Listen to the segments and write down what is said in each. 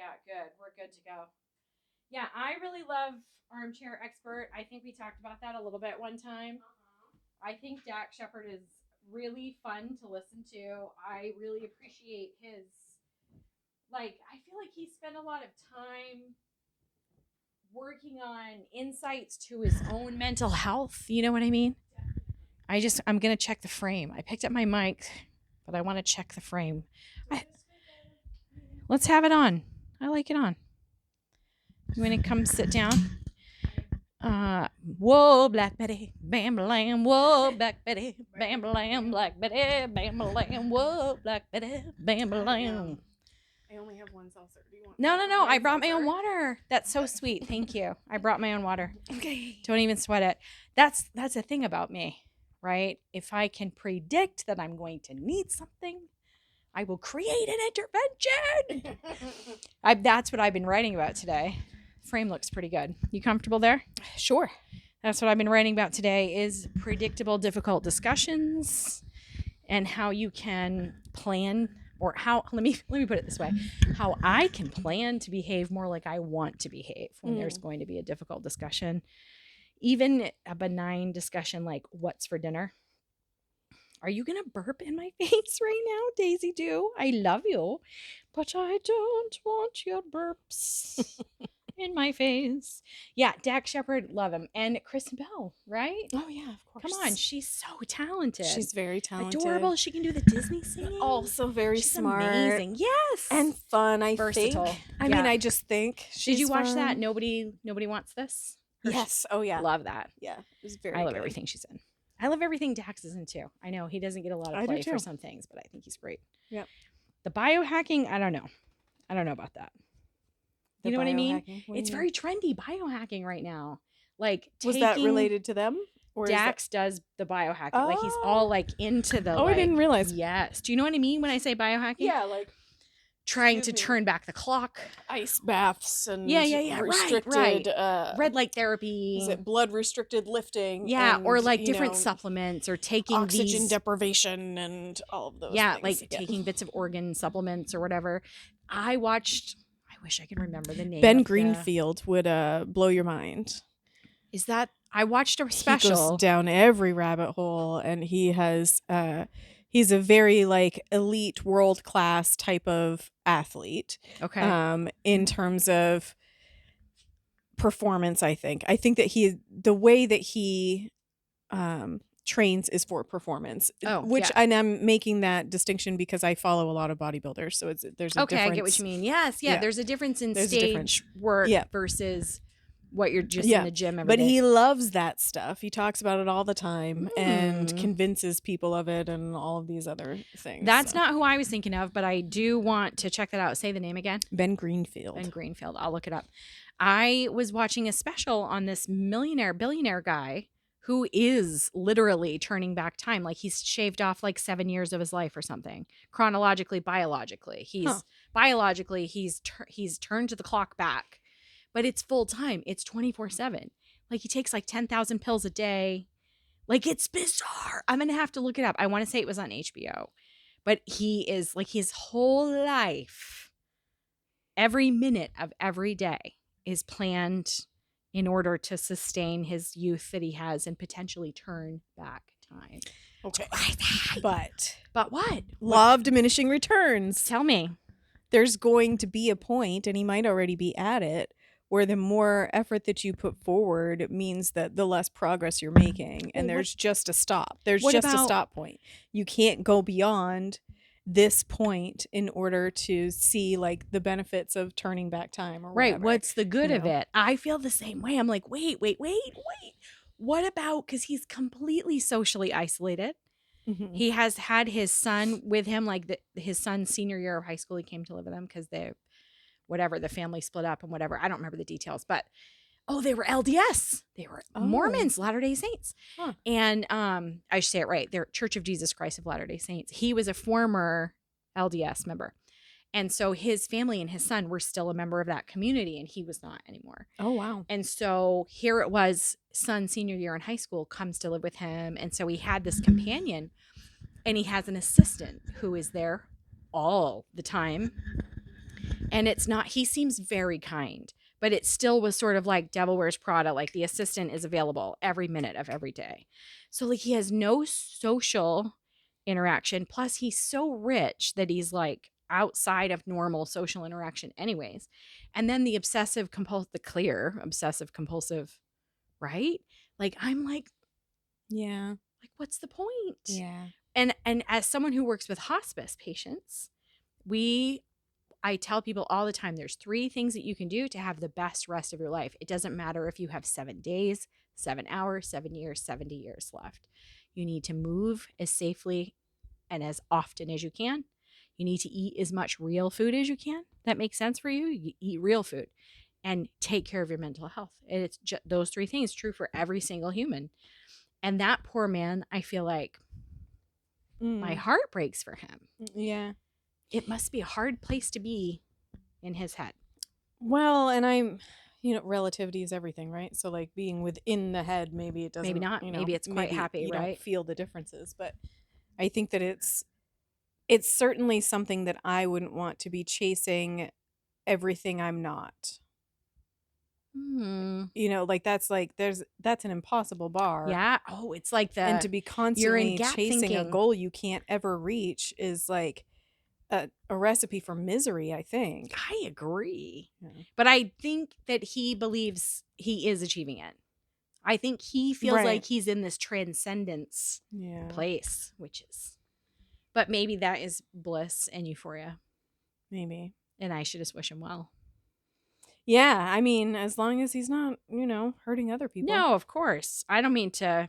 Yeah, good. We're good to go. Yeah, I really love Armchair Expert. I think we talked about that a little bit one time. I think Dax Shepard is really fun to listen to. I really appreciate his, like, I feel like he spent a lot of time working on insights to his own mental health. You know what I mean? I'm going to check the frame. I picked up my mic, but I want to check the frame. Let's have it on. I like it on. You want to come sit down? Whoa, Black Betty, bam, blam, whoa, Black Betty, bam, blam, Black Betty, bam, blam, whoa, Black Betty, bam, blam. I only have one seltzer. Do you want? No. I brought my own water. That's so sweet. Thank you. I brought my own water. Okay. Don't even sweat it. That's the thing about me, right? If I can predict that I'm going to need something, I will create an intervention. That's what I've been writing about today. Frame looks pretty good. You comfortable there? Sure. That's what I've been writing about today is predictable, difficult discussions and how you can plan or how, let me put it this way, how I can plan to behave more like I want to behave when there's going to be a difficult discussion. Even a benign discussion like what's for dinner. Are you going to burp in my face right now, Daisy Doo? I love you, but I don't want your burps in my face. Yeah, Dax Shepard, love him. And Kristen Bell, right? Oh, yeah, of course. Come on, she's so talented. She's very talented. Adorable. She can do the Disney singing. Also very she's smart. Amazing. Yes. And fun, I Versatile. think. I mean, I just think Did you watch fun. that? Nobody Wants This? Yes. Oh, yeah. Love that. Yeah. It was very I love good. everything she's in. I love everything Dax is in too. I know he doesn't get a lot of play for some things, but I think he's great. Yeah. The biohacking, I don't know. I don't know about that. You know what I mean? It's very trendy, biohacking right now. Like, was that related to them? Or Dax does the biohacking. Oh. Like, he's all like into the. Oh, I didn't realize. Yes. Do you know what I mean when I say biohacking? Yeah, like trying to turn back the clock. Ice baths and restricted red light therapy. Is it blood restricted lifting? Yeah, and, or like different supplements or taking oxygen deprivation and all of those things. Like taking bits of organ supplements or whatever. I wish I could remember the name. Ben Greenfield would blow your mind. Is that I watched a special. He goes down every rabbit hole, and he has he's a very like elite world class type of athlete. Okay. In terms of performance, I think that the way that he trains is for performance. And I'm making that distinction because I follow a lot of bodybuilders, so there's a difference. I get what you mean. Yes, yeah. There's a difference in stage work versus what you're just in the gym every day. But he loves that stuff. He talks about it all the time and convinces people of it and all of these other things. That's not who I was thinking of, but I do want to check that out. Say the name again. Ben Greenfield. I'll look it up. I was watching a special on this billionaire guy who is literally turning back time. Like he's shaved off like 7 years of his life or something. Chronologically, biologically. Biologically, he's turned the clock back. But it's full time. It's 24/7. Like he takes like 10,000 pills a day. Like it's bizarre. I'm going to have to look it up. I want to say it was on HBO. But he is like his whole life, every minute of every day is planned in order to sustain his youth that he has and potentially turn back time. Okay. But what? Law of diminishing returns. Tell me. There's going to be a point, and he might already be at it, where the more effort that you put forward means that the less progress you're making. And there's just a stop. There's just a stop point. You can't go beyond this point in order to see like the benefits of turning back time or whatever. Right. What's the good of it? I feel the same way. I'm like, wait. What about, because he's completely socially isolated. Mm-hmm. He has had his son with him, like his son's senior year of high school. He came to live with him because the family split up and whatever. I don't remember the details, but they were LDS. They were Mormons, Latter-day Saints. Huh. And I should say it right. They're Church of Jesus Christ of Latter-day Saints. He was a former LDS member. And so his family and his son were still a member of that community, and he was not anymore. Oh, wow. And so here it was, son senior year in high school comes to live with him. And so he had this companion, and he has an assistant who is there all the time. And it's not, he seems very kind, but it still was sort of like Devil Wears Prada. Like the assistant is available every minute of every day. So like he has no social interaction. Plus he's so rich that he's like outside of normal social interaction anyways. And then the obsessive compulsive, right? Like I'm like, Yeah. like what's the point? Yeah. And as someone who works with hospice patients, I tell people all the time, there's 3 things that you can do to have the best rest of your life. It doesn't matter if you have 7 days, 7 hours, 7 years, 70 years left. You need to move as safely and as often as you can. You need to eat as much real food as you can. That makes sense for you. You eat real food and take care of your mental health. And it's just those 3 things, true for every single human. And that poor man, I feel like my heart breaks for him. Yeah. It must be a hard place to be in his head. Well, and I'm, relativity is everything, right? So like being within the head, maybe it doesn't. Maybe not. Maybe it's quite happy, you right? Don't feel the differences, but I think that it's certainly something that I wouldn't want to be chasing everything I'm not. Like that's an impossible bar. Yeah. Oh, it's like and to be constantly chasing a goal you can't ever reach is like a recipe for misery, I think. I agree. Yeah. But I think that he believes he is achieving it. I think he feels like he's in this transcendence place, but maybe that is bliss and euphoria. Maybe. And I should just wish him well. Yeah, I mean, as long as he's not, hurting other people. No, of course. I don't mean to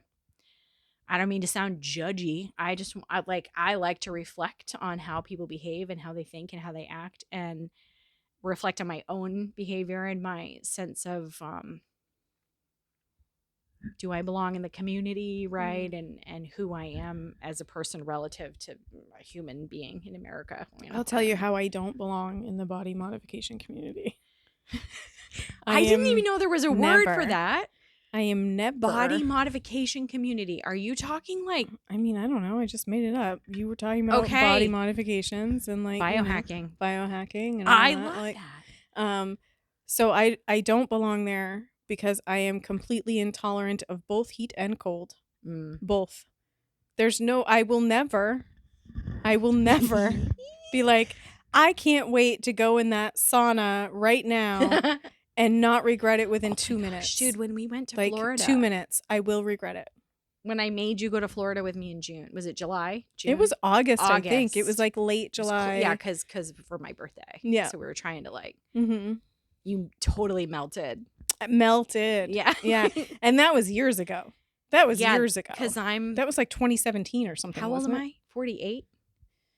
sound judgy. I like to reflect on how people behave and how they think and how they act, and reflect on my own behavior and my sense of do I belong in the community, right? And who I am as a person relative to a human being in America. I'll tell you how I don't belong in the body modification community. I didn't even know there was a word for that. I am never. Body modification community. Are you talking like... I mean, I don't know. I just made it up. You were talking about body modifications and like... Biohacking. Biohacking. And I love that. So I don't belong there because I am completely intolerant of both heat and cold. Both. I will never be like, I can't wait to go in that sauna right now and not regret it within 2 minutes. Dude, when we went to Florida. 2 minutes, I will regret it. When I made you go to Florida with me in June. Was it July? June? It was August, I think. It was like late July. Yeah, because for my birthday. Yeah. So we were trying to like... You totally melted. Melted. Yeah. Yeah. And that was years ago. That was years ago. That was like 2017 or something. How old am I? 48?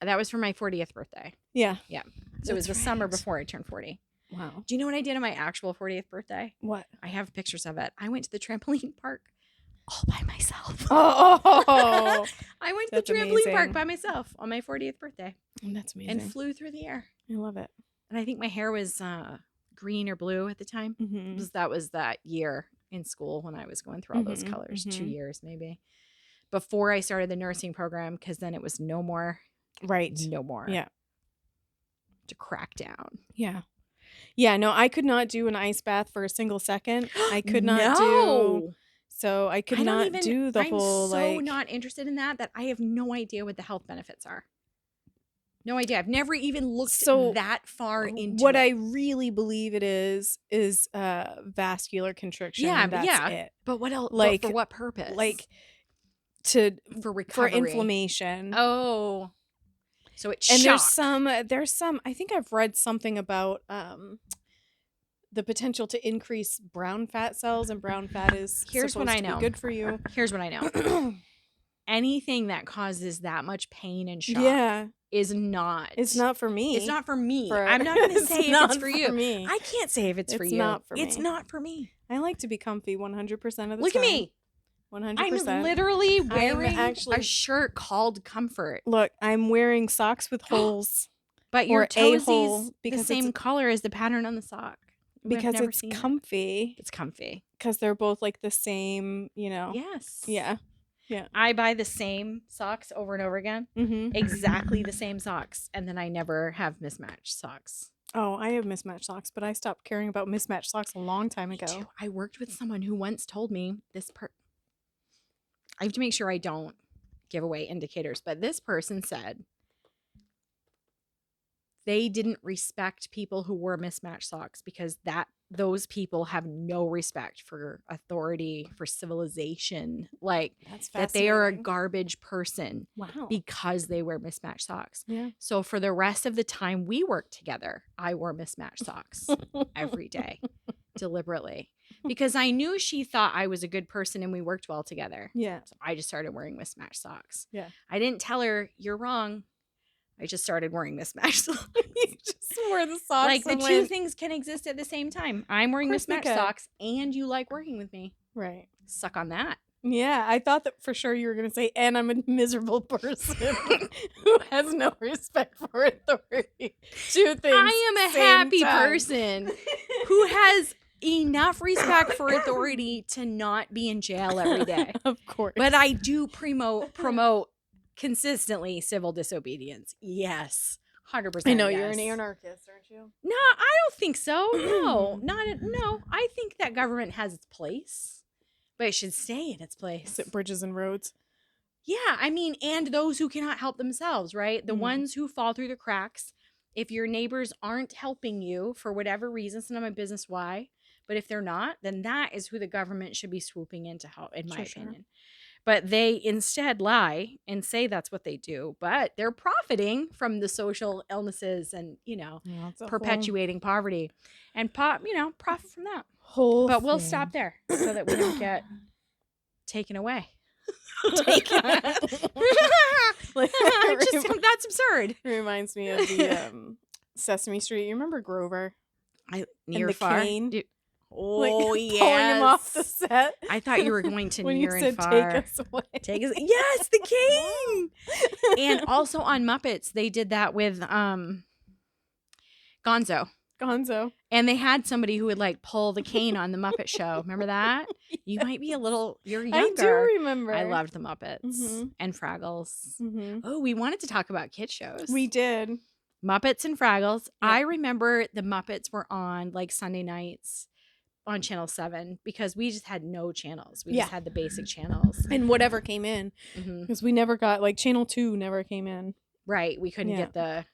That was for my 40th birthday. Yeah. Yeah. So it was the summer before I turned 40. Wow. Do you know what I did on my actual 40th birthday? What? I have pictures of it. I went to the trampoline park all by myself. Oh. I went to the trampoline park by myself on my 40th birthday. That's amazing. And flew through the air. I love it. And I think my hair was green or blue at the time. That was that year in school when I was going through all those colors. 2 years maybe. Before I started the nursing program, because then it was no more. Right. No more. Yeah. To crack down. Yeah. Yeah, no, I could not do an ice bath for a single second. I could not do. So I could not do the whole like. I'm so not interested in that I have no idea what the health benefits are. No idea. I've never even looked that far into what it. I really believe it is vascular constriction. Yeah, and that's it. But what else? Like, for what purpose? Like for recovery. For inflammation. Oh. So it's and shock. there's some I think I've read something about the potential to increase brown fat cells, and brown fat is Here's what I know. Good for you. Here's what I know. Anything that causes that much pain and shock is not. It's not for me. It's not for me. I'm not going to say if it's for you. Me. I can't say if it's for you. Not for me. It's not for me. I like to be comfy 100% of the time. Look at me. 100%. I'm literally wearing a shirt called Comfort. Look, I'm wearing socks with holes. But your toesies the same color as the pattern on the sock. Because it's comfy. It's comfy. Because they're both like the same, Yes. Yeah. Yeah. I buy the same socks over and over again. Exactly the same socks. And then I never have mismatched socks. Oh, I have mismatched socks, but I stopped caring about mismatched socks a long time Me ago. too. I worked with someone who once told me I have to make sure I don't give away indicators, but this person said they didn't respect people who wore mismatched socks because those people have no respect for authority, for civilization, like That's that they are a fascinating. garbage person Wow. because they wear mismatched socks. Yeah. So for the rest of the time we worked together, I wore mismatched socks every day deliberately because I knew she thought I was a good person and we worked well together. Yeah. So I just started wearing mismatched socks. Yeah. I didn't tell her you're wrong. I just started wearing mismatched socks. You just wore the socks. Like the two things can exist at the same time. I'm wearing course they mismatched could. socks and you like working with me. Right. Suck on that. Yeah, I thought that for sure you were going to say, and I'm a miserable person who has no respect for authority. Two things. I am a same happy time. person who has enough respect for authority to not be in jail every day. Of course. But I do promote consistently civil disobedience. Yes. 100%. I know yes. you're an anarchist, aren't you? No, I don't think so. No, no. I think that government has its place, but it should stay in its place. Is it bridges and roads? Yeah, I mean, and those who cannot help themselves, right? The ones who fall through the cracks. If your neighbors aren't helping you for whatever reason, it's none of my business why, but if they're not, then that is who the government should be swooping in to help, in my opinion. But they instead lie and say that's what they do, but they're profiting from the social illnesses and, perpetuating poverty and profit from that. But we'll stop there so that we don't get taken away. That's absurd. It reminds me of the Sesame Street. You remember Grover? Near and the far. cane? Oh, yes. Pulling him off the set. I thought you were going to when near you said and far. Take us away. Take us. Yes, the cane. And also on Muppets, they did that with Gonzo. And they had somebody who would like pull the cane on the Muppet Show. Remember that? Yes. You might be you're younger. I do remember. I loved the Muppets and Fraggles. Oh, we wanted to talk about kid shows. We did. Muppets and Fraggles. Yep. I remember the Muppets were on like Sunday nights on Channel 7 because we just had no channels. We just had the basic channels. And whatever came in. Because we never got, like, Channel 2 never came in. Right. We couldn't get the...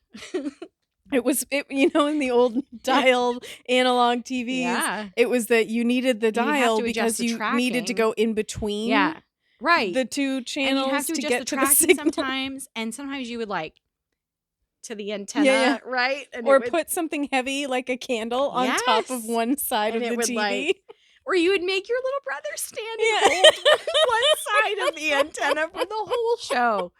in the old dial analog TVs, it was that you needed the dial because you needed to go in between the two channels. And you have to adjust get the to tracking the signal. sometimes. And sometimes you would like to the antenna, right? And or put something heavy like a candle on top of one side of the TV. Or you would make your little brother stand and hold one side of the antenna for the whole show.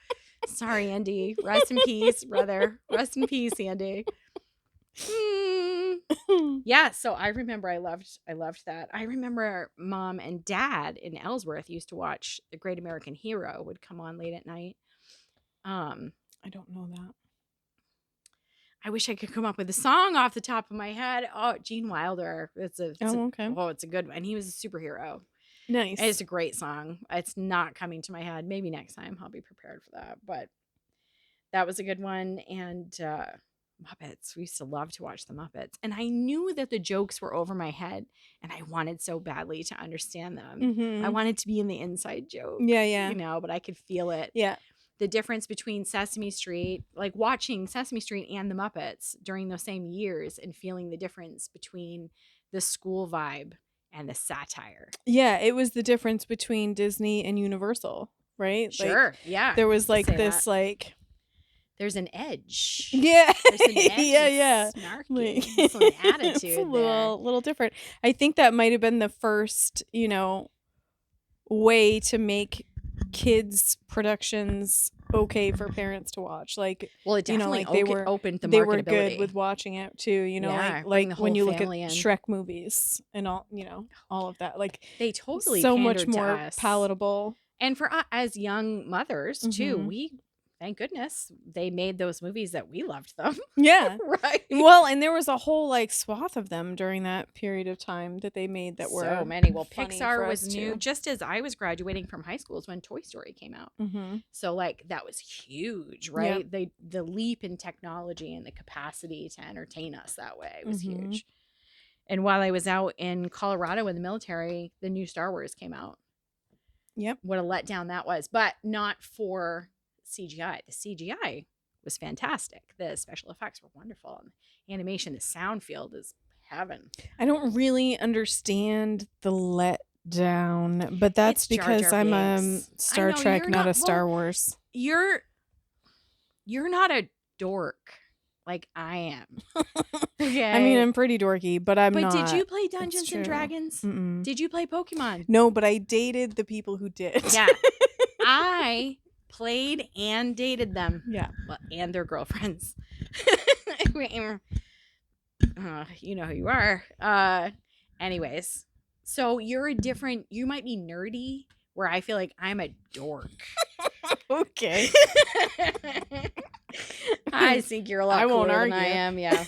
Sorry, Andy. Rest in peace, brother. Rest in peace, Andy. Yeah, so I remember I loved that. I remember Mom and Dad in Ellsworth used to watch The Great American Hero, would come on late at night. I don't know that. I wish I could come up with a song off the top of my head. Oh, Gene Wilder. It's a good one. He was a superhero. Nice. It's a great song. It's not coming to my head. Maybe next time I'll be prepared for that. But that was a good one. And Muppets. We used to love to watch the Muppets. And I knew that the jokes were over my head. And I wanted so badly to understand them. I wanted to be in the inside joke. Yeah. But I could feel it. Yeah. The difference between Sesame Street, like watching Sesame Street and the Muppets during those same years and feeling the difference between the school vibe and the satire. Yeah, it was the difference between Disney and Universal, right? Sure, yeah. There was like this, like... There's an edge. Yeah. There's an edge. Yeah. Snarky. It's an attitude. It's a little different. I think that might have been the first, way to make kids productions okay for parents to watch. Like, well, it definitely opened the marketability. They were good with watching it too, like when you look at Shrek movies and all of that, like they totally so much more palatable. And for us as young mothers too, we thank goodness they made those movies that we loved them. Yeah. Right. Well, and there was a whole like swath of them during that period of time that they made that were so many. Well, funny Pixar for was us new too. just as I was graduating from high school is when Toy Story came out. Mm-hmm. So like that was huge, right? The leap in technology and the capacity to entertain us that way was huge. And while I was out in Colorado in the military, the new Star Wars came out. Yep. What a letdown that was, but not for CGI. The CGI was fantastic. The special effects were wonderful. And the animation, the sound field is heaven. I don't really understand the letdown, but that's It's Jar because Jar I'm a Binks. Star I know, Trek, you're not a not- Star well, Wars. You're not a dork like I am. Okay. I mean, I'm pretty dorky, but I'm not. But did you play Dungeons It's and true. Dragons? Mm-mm. Did you play Pokemon? No, but I dated the people who did. Yeah. I played and dated them. Yeah. Well, and their girlfriends. You know who you are. Anyways, so you're you might be nerdy, where I feel like I'm a dork. Okay. I think you're a lot I won't cooler than I argue. am. Yeah.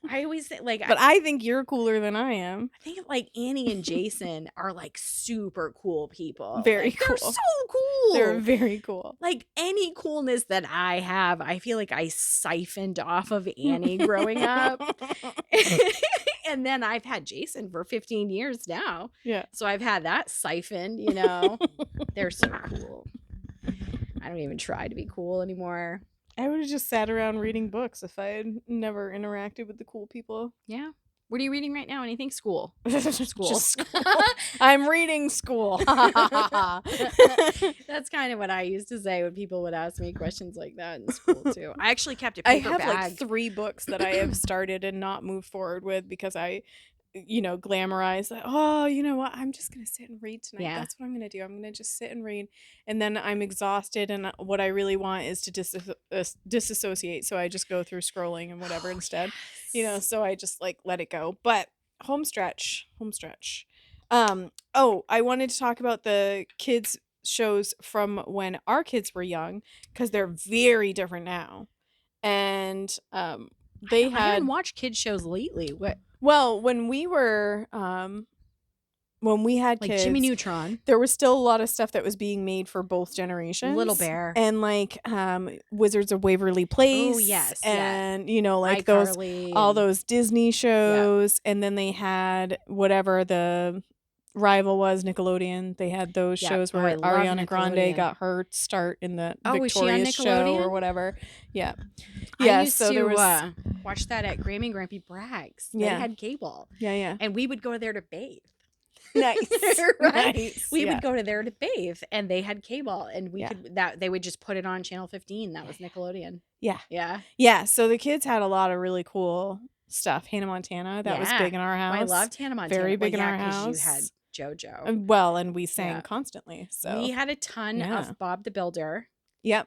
I always say, like, But I think you're cooler than I am. I think like Annie and Jason are like super cool people. Very Like, they're cool. so cool. They're very cool. Like any coolness that I have, I feel like I siphoned off of Annie growing up. And then I've had Jason for 15 years now. Yeah. So I've had that siphoned, you know. They're so cool. I don't even try to be cool anymore. I would have just sat around reading books if I had never interacted with the cool people. Yeah. What are you reading right now? Anything? School. Just school. I'm reading school. That's kind of what I used to say when people would ask me questions like that in school too. I actually kept a I paper have bag. like 3 books that I have started and not moved forward with because I, glamorize that. Oh, you know what? I'm just going to sit and read tonight. Yeah. That's what I'm going to do. I'm going to just sit and read. And then I'm exhausted. And what I really want is to disassociate. So I just go through scrolling and whatever instead, so I just like let it go. But homestretch. I wanted to talk about the kids shows from when our kids were young because they're very different now. And I haven't watched kids shows lately. What? Well, when we were when we had Like kids, Jimmy Neutron, there was still a lot of stuff that was being made for both generations. Little Bear, and like Wizards of Waverly Place. Oh yes, and like iCarly, all those Disney shows, and then they had whatever the rival was, Nickelodeon. They had those shows where Ariana Grande got her start in the Victorious show or whatever. Yeah. I used to watch that at Grammy and Grampy Bragg's. They had cable. Yeah. And we would go there to bathe. Nice. Right? Nice. We would go to there to bathe, and they had cable, and we could they would just put it on channel 15. That was Nickelodeon. Yeah. So the kids had a lot of really cool stuff. Hannah Montana, that was big in our house. I loved Hannah Montana. Very big in our house. You had JoJo. Well, and we sang constantly. So we had a ton of Bob the Builder. Yep.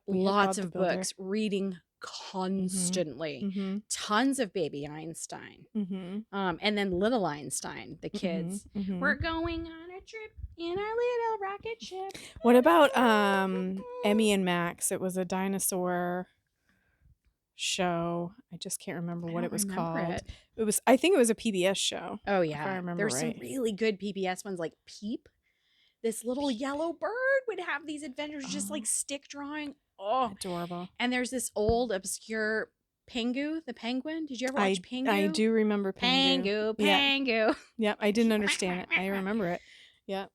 Lots of books, reading constantly. Mm-hmm. Tons of Baby Einstein. Mm-hmm. And then Little Einstein, the kids. Mm-hmm. We're going on a trip in our little rocket ship. What about Emmy and Max? It was a dinosaur show. I just can't remember what it was called. I think it was a PBS show. Oh yeah. If I remember There's right. some really good PBS ones like Peep. This little yellow bird would have these adventures, just like stick drawing. Oh, adorable. And there's this old obscure Pingu, the penguin. Did you ever watch Pingu? I do remember Pingu. Pingu. Yeah, I didn't understand it. I remember it. Yeah.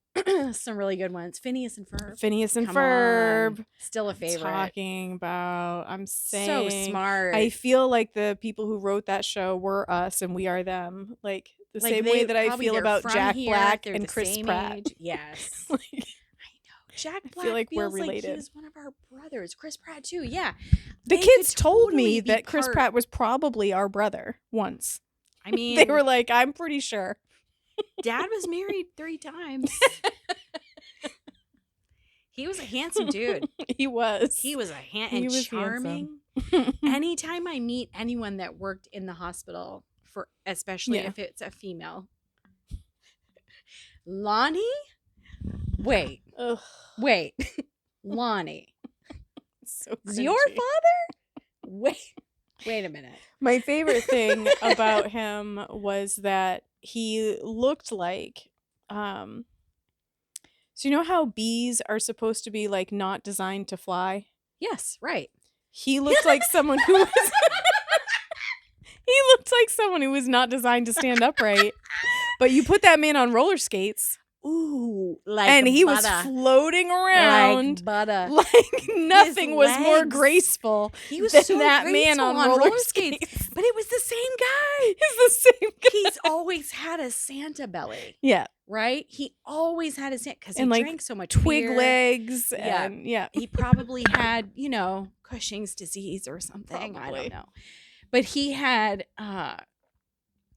Some really good ones. Phineas and Ferb. Come Ferb. On. Still a favorite. Talking about, I'm saying. So smart. I feel like the people who wrote that show were us and we are them. Like the same way that I feel about Jack Black and Chris Pratt. Age. Yes. Like, I know. Jack Black I feel like feels we're related. Like he was one of our brothers. Chris Pratt too. Yeah. The kids told me that Chris Pratt was probably our brother once. I mean, they were like, I'm pretty sure. Dad was married 3 times. He was a handsome dude. He was. He was and charming. Anytime I meet anyone that worked in the hospital, especially if it's a female, Lonnie. Wait. Lonnie. So Is your cringy. father? Wait a minute. My favorite thing about him was that he looked like, so you know how bees are supposed to be like not designed to fly? Yes, right. He looked like someone who was he looked like someone who was not designed to stand upright. But you put that man on roller skates. Ooh, like and he butter. was floating around like butter. like nothing was more legs. graceful He was than so that man graceful on roller skates. But it was the same guy. It's the same guy. He's always had a Santa belly. Yeah. Right? He always had a Santa because he And, like, drank so much twig beer. legs. Yeah. And yeah. He probably had, Cushing's disease or something. I don't know. But he had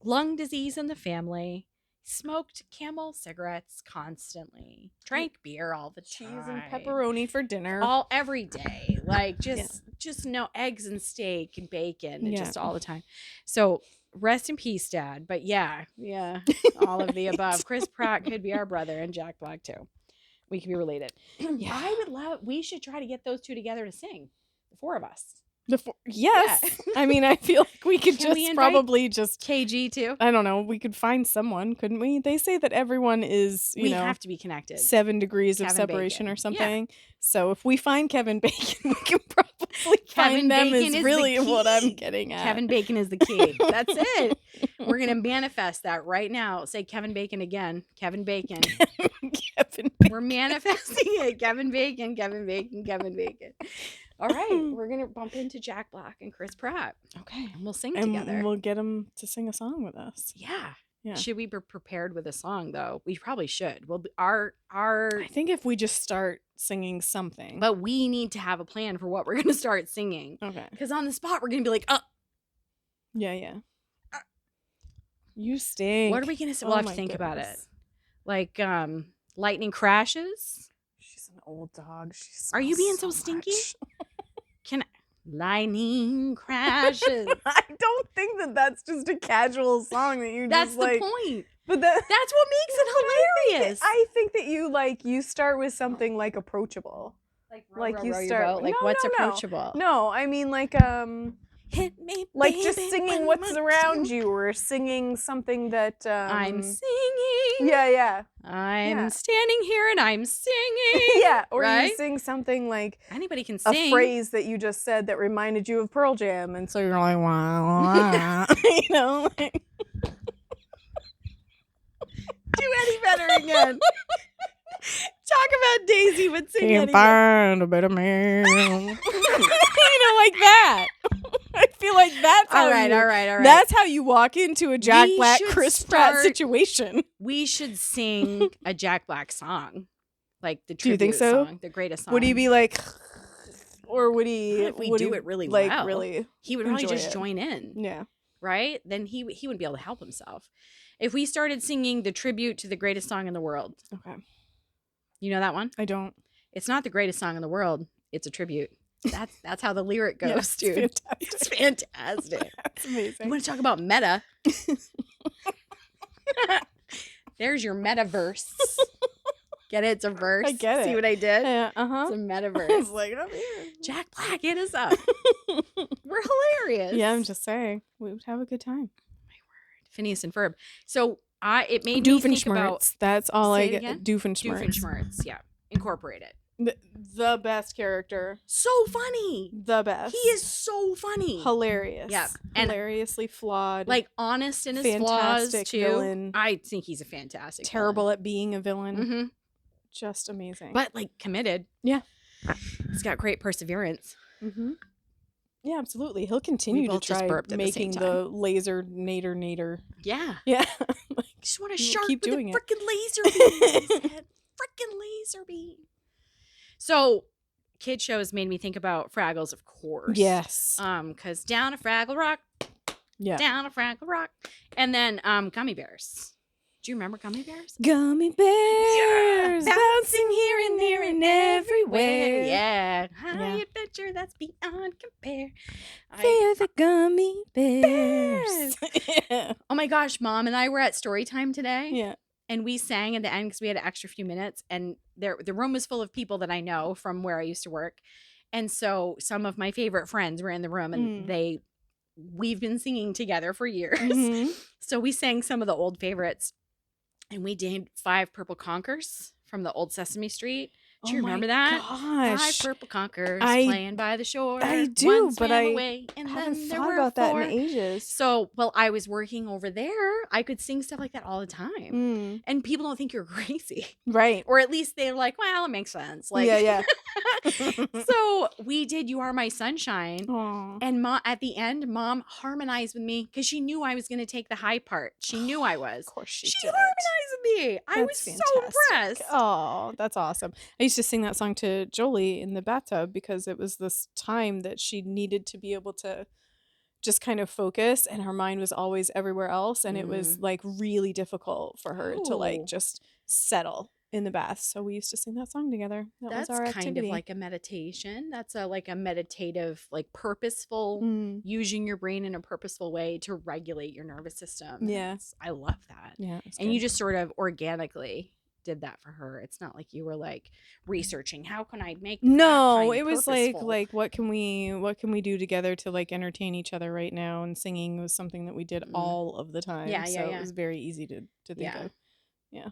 lung disease in the family. Smoked Camel cigarettes constantly. Drank beer all the time. Cheese and pepperoni for dinner. Every day. Like just no eggs and steak and bacon and just all the time. So rest in peace, Dad. But yeah, all of the above. Chris Pratt could be our brother and Jack Black too. We could be related. Yeah. We should try to get those two together to sing. The four of us. Yes. Yeah. I mean, I feel like we could probably just KG too. I don't know. We could find someone, couldn't we? They say that everyone is, we have to be connected. 7 degrees of separation or something. Yeah. So if we find Kevin Bacon, we can probably find them is really what I'm getting at. Kevin Bacon is the key. That's it. We're going to manifest that right now. Say Kevin Bacon again. Kevin Bacon. Kevin Bacon. We're manifesting it. Kevin Bacon, Kevin Bacon, Kevin Bacon. All right, we're going to bump into Jack Black and Chris Pratt. Okay. And we'll sing together. And we'll get them to sing a song with us. Yeah. Should we be prepared with a song, though? We probably should. Well, I think if we just start singing something. But we need to have a plan for what we're going to start singing. Okay. Because on the spot, we're going to be like, Yeah. You stink. What are we going to say? We'll have to think about it. Like, lightning crashes. She's an old dog. Are you being so stinky? Lightning crashes. I don't think that's just a casual song that you that's just the point. But that's what makes it hilarious. I think that you start with something like approachable. Like you start like what's approachable? No, I mean like hit me, like baby, just singing what's around you, or singing something that I'm singing. Yeah. I'm standing here and I'm singing. Yeah, or right? you sing something like anybody can sing a phrase that you just said that reminded you of Pearl Jam, and so you're like, wow, you know. Like... Do any better again. Talk about Daisy, but sing Can't find a better man. Like that. I feel like that's all right. That's how you walk into a Jack Black Chris Pratt situation. We should sing a Jack Black song, like the tribute Do you think so? song, the greatest song. Would he be like, or would he? If we do it really like well, really, he would probably just join in. Yeah. Right? Then he wouldn't be able to help himself. If we started singing the tribute to the greatest song in the world. Okay. You know that one? I don't. It's not the greatest song in the world. It's a tribute. That's how the lyric goes, dude. It's fantastic. That's amazing. You want to talk about meta? There's your metaverse. Get it? It's a verse. I get it. See what I did? Yeah. It's a metaverse. It's like, I'm here. Jack Black, hit us up. We're hilarious. Yeah, I'm just saying. We would have a good time. My word. Phineas and Ferb. So it made me think about. That's all I get. Doofenshmirtz. Doofenshmirtz. Yeah. Incorporate it. The best character. So funny. The best. He is so funny. Hilarious. Yeah. And hilariously flawed. Like honest in his flaws too. Villain. I think he's a fantastic Terrible villain. at being a villain. Mm-hmm. Just amazing. But like committed. Yeah. He's got great perseverance. Mm-hmm. Yeah, absolutely. He'll continue to try making the laser nader. Yeah. Yeah. Like, just want a shark keep with doing a freaking laser beam. Freaking laser beam. So, kid shows made me think about Fraggles, of course. Yes. Because down a Fraggle Rock. Yeah. Down a Fraggle Rock. And then Gummy Bears. Do you remember Gummy Bears? Gummy Bears. Yeah. Bouncing here and there and everywhere. Yeah. High adventure that's beyond compare. Fear the Gummy Bears. Yeah. Oh my gosh, Mom and I were at story time today. Yeah. And we sang at the end because we had an extra few minutes. And the room was full of people that I know from where I used to work. And so some of my favorite friends were in the room, and we've been singing together for years. Mm-hmm. So we sang some of the old favorites, and we did 5 Purple Conkers from the old Sesame Street. Do you remember that? Gosh. 5 Purple Conkers I playing by the shore. I do, One but swam I away, and haven't then there thought were about that 4. in ages. So while I was working over there, I could sing stuff like that all the time. And people don't think you're crazy. Right. Or at least they're like, well, it makes sense. Like, yeah. So we did You Are My Sunshine. Aww. And at the end, Mom harmonized with me because she knew I was going to take the high part. She knew I was. Of course she did. harmonized with me. I was That's so fantastic. impressed. Oh, that's awesome. I used to sing that song to Jolie in the bathtub because it was this time that she needed to be able to just kind of focus, and her mind was always everywhere else, and it was like really difficult for her to like just settle in the bath. So we used to sing that song together. That was our activity. Kind of like a meditation. That's like a meditative, like purposeful, using your brain in a purposeful way to regulate your nervous system. Yes. I love that. Yeah. And you just sort of organically did that for her. It's not like you were like researching how can I make it was purposeful. like what can we do together to like entertain each other right now, and singing was something that we did all of the time. It was very easy to think of. Yeah.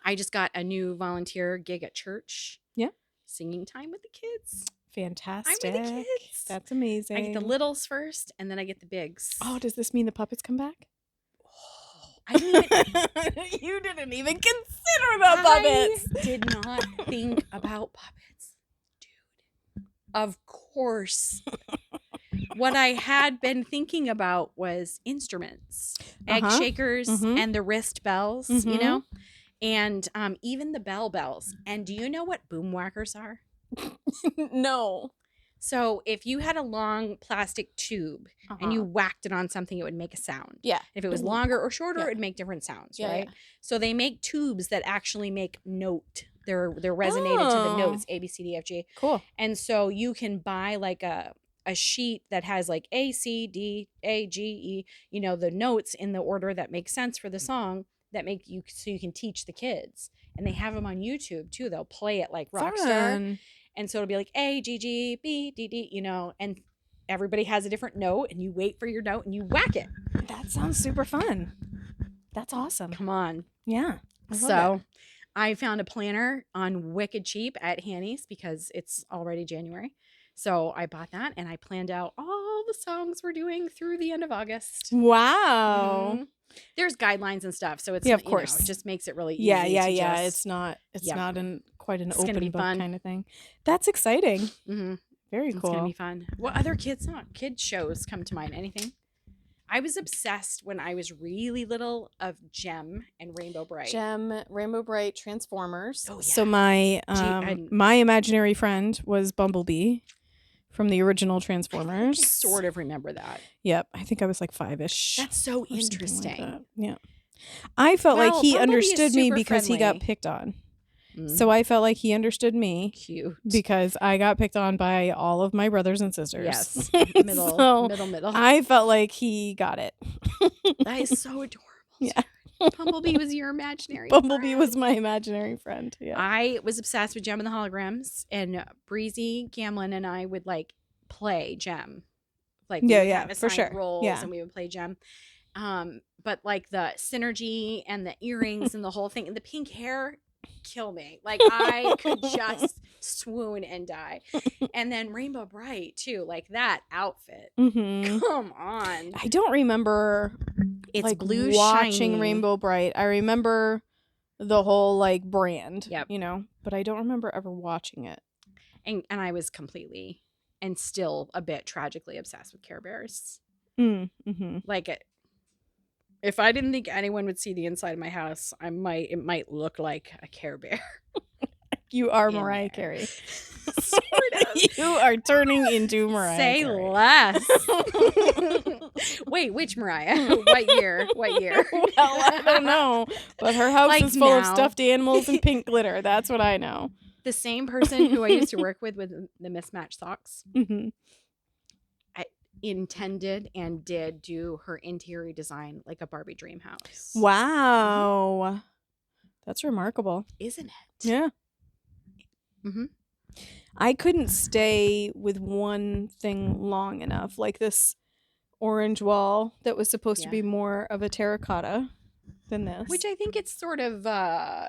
I just got a new volunteer gig at church. Yeah. Singing time with the kids. Fantastic. I'm with the kids. That's amazing. I get the littles first, and then I get the bigs. Oh, does this mean the puppets come back? I mean, you didn't even consider the puppets. I did not think about puppets, dude. Of course. What I had been thinking about was instruments, egg shakers, and the wrist bells, you know, and even the bells. And do you know what boom whackers are? No. So if you had a long plastic tube and you whacked it on something, it would make a sound. Yeah. If it was longer or shorter, it would make different sounds, right? Yeah. So they make tubes that actually make note. They're resonated to the notes, A, B, C, D, F, G. Cool. And so you can buy like a sheet that has like A, C, D, A, G, E, you know, the notes in the order that makes sense for the song that make you, so you can teach the kids. And they have them on YouTube too. They'll play it like Rockstar. And so it'll be like A, G, G, B, D, D, you know, and everybody has a different note, and you wait for your note and you whack it. That sounds super fun. That's awesome. Come on. Yeah. So I found a planner on wicked cheap at Hanny's because it's already January. So I bought that, and I planned out all the songs we're doing through the end of August. Wow. There's guidelines and stuff, so it's of course, it just makes it really easy. Yeah. It's not quite an open book kind of thing. That's exciting. Very cool. It's gonna be fun. What other kid shows come to mind? Anything? I was obsessed when I was really little of Gem and Rainbow Bright. Rainbow Bright, Transformers. Oh, yeah. So my imaginary friend was Bumblebee from the original Transformers. I sort of remember that. Yep. I think I was like 5-ish. That's so interesting. Like yeah. I felt like he understood me because he got picked on. So I felt like he understood me. Cute. Because I got picked on by all of my brothers and sisters. Yes. Middle. I felt like he got it. That is so adorable. Yeah. Bumblebee was your imaginary Bumblebee was my imaginary friend. Yeah. I was obsessed with Gem and the Holograms, and Breezy, Gamlin, and I would like play Gem. Like we would have for sure. roles, and we would play Gem. But like the synergy and the earrings and the whole thing and the pink hair kill me. Like I could just swoon and die. And then Rainbow Bright too, like that outfit. Come on. I don't remember it's like blue watching shiny. Rainbow Bright. I remember the whole like brand, yep. you know, but I don't remember ever watching it. And I was completely and still a bit tragically obsessed with Care Bears. Like if I didn't think anyone would see the inside of my house, it might look like a Care Bear. You are Mariah Carey. Sort of. You are turning into Mariah Say Carey. less. Wait, which Mariah? What year? Well, I don't know. But her house is full of stuffed animals and pink glitter. That's what I know. The same person who I used to work with the mismatched socks. I intended and did do her interior design like a Barbie dream house. Wow. That's remarkable. Isn't it? Yeah. I couldn't stay with one thing long enough. Like this orange wall that was supposed to be more of a terracotta than this. Which I think it's sort of,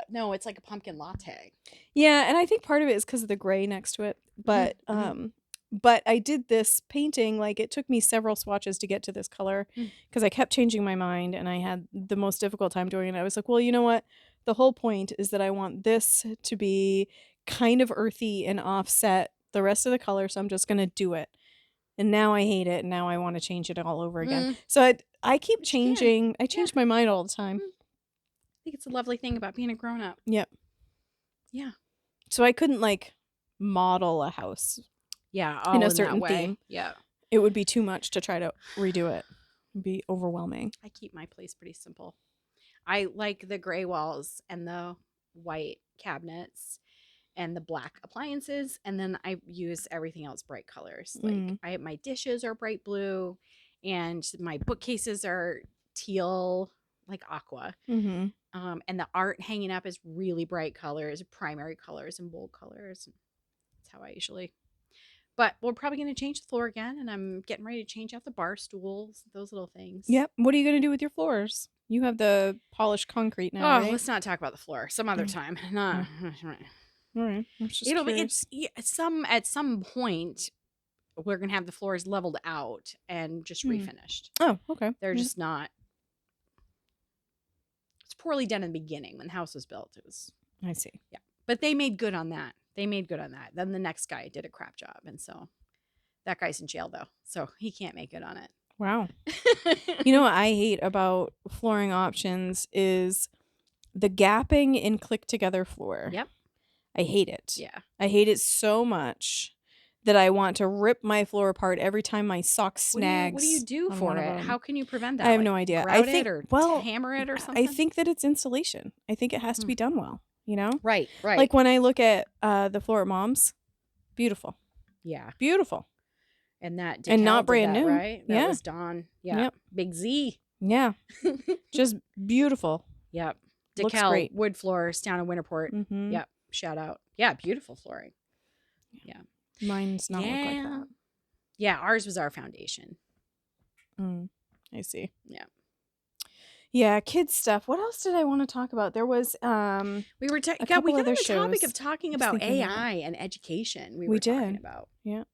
no, it's like a pumpkin latte. Yeah, and I think part of it is because of the gray next to it. But but I did this painting, like it took me several swatches to get to this color because I kept changing my mind and I had the most difficult time doing it. I was like, well, you know what? The whole point is that I want this to be kind of earthy and offset the rest of the color, so I'm just going to do it. And now I hate it, and now I want to change it all over again. So I keep changing. I change my mind all the time. I think it's a lovely thing about being a grown-up. Yep. Yeah. So I couldn't like model a house. Yeah, in a certain theme. Yeah. It would be too much to try to redo it. It'd be overwhelming. I keep my place pretty simple. I like the gray walls and the white cabinets and the black appliances, and then I use everything else bright colors. Like my dishes are bright blue, and my bookcases are teal, like aqua. And the art hanging up is really bright colors, primary colors, and bold colors. That's how I usually. But we're probably going to change the floor again, and I'm getting ready to change out the bar stools, those little things. Yep. What are you going to do with your floors? You have the polished concrete now, right? Let's not talk about the floor. Some other time. No. All right. At some point, we're going to have the floors leveled out and just refinished. Oh, okay. They're just not. It's poorly done in the beginning when the house was built. It was. I see. Yeah. But they made good on that. Then the next guy did a crap job. And so that guy's in jail, though. So he can't make good on it. Wow. You know what I hate about flooring options is the gapping in click together floor. Yep. I hate it. Yeah. I hate it so much that I want to rip my floor apart every time my sock snags. What do you do for it? How can you prevent that? I have no idea. I think, hammer it or something? I think that it's insulation. I think it has to be done well. You know? Right. Like when I look at the floor at Mom's, beautiful. Yeah. Beautiful. And that and not brand new, right? That was Dawn. Yeah. Yep. Big Z. Yeah. Just beautiful. Yep. Looks Decal great. wood floors down in Winterport. Yep. Shout out. Yeah, beautiful flooring. Yeah. Mine's not look like that. Yeah, ours was our foundation. I see. Yeah. Yeah, kids stuff. What else did I want to talk about? There was we got on the topic of talking about AI and education. We were talking about. Yeah.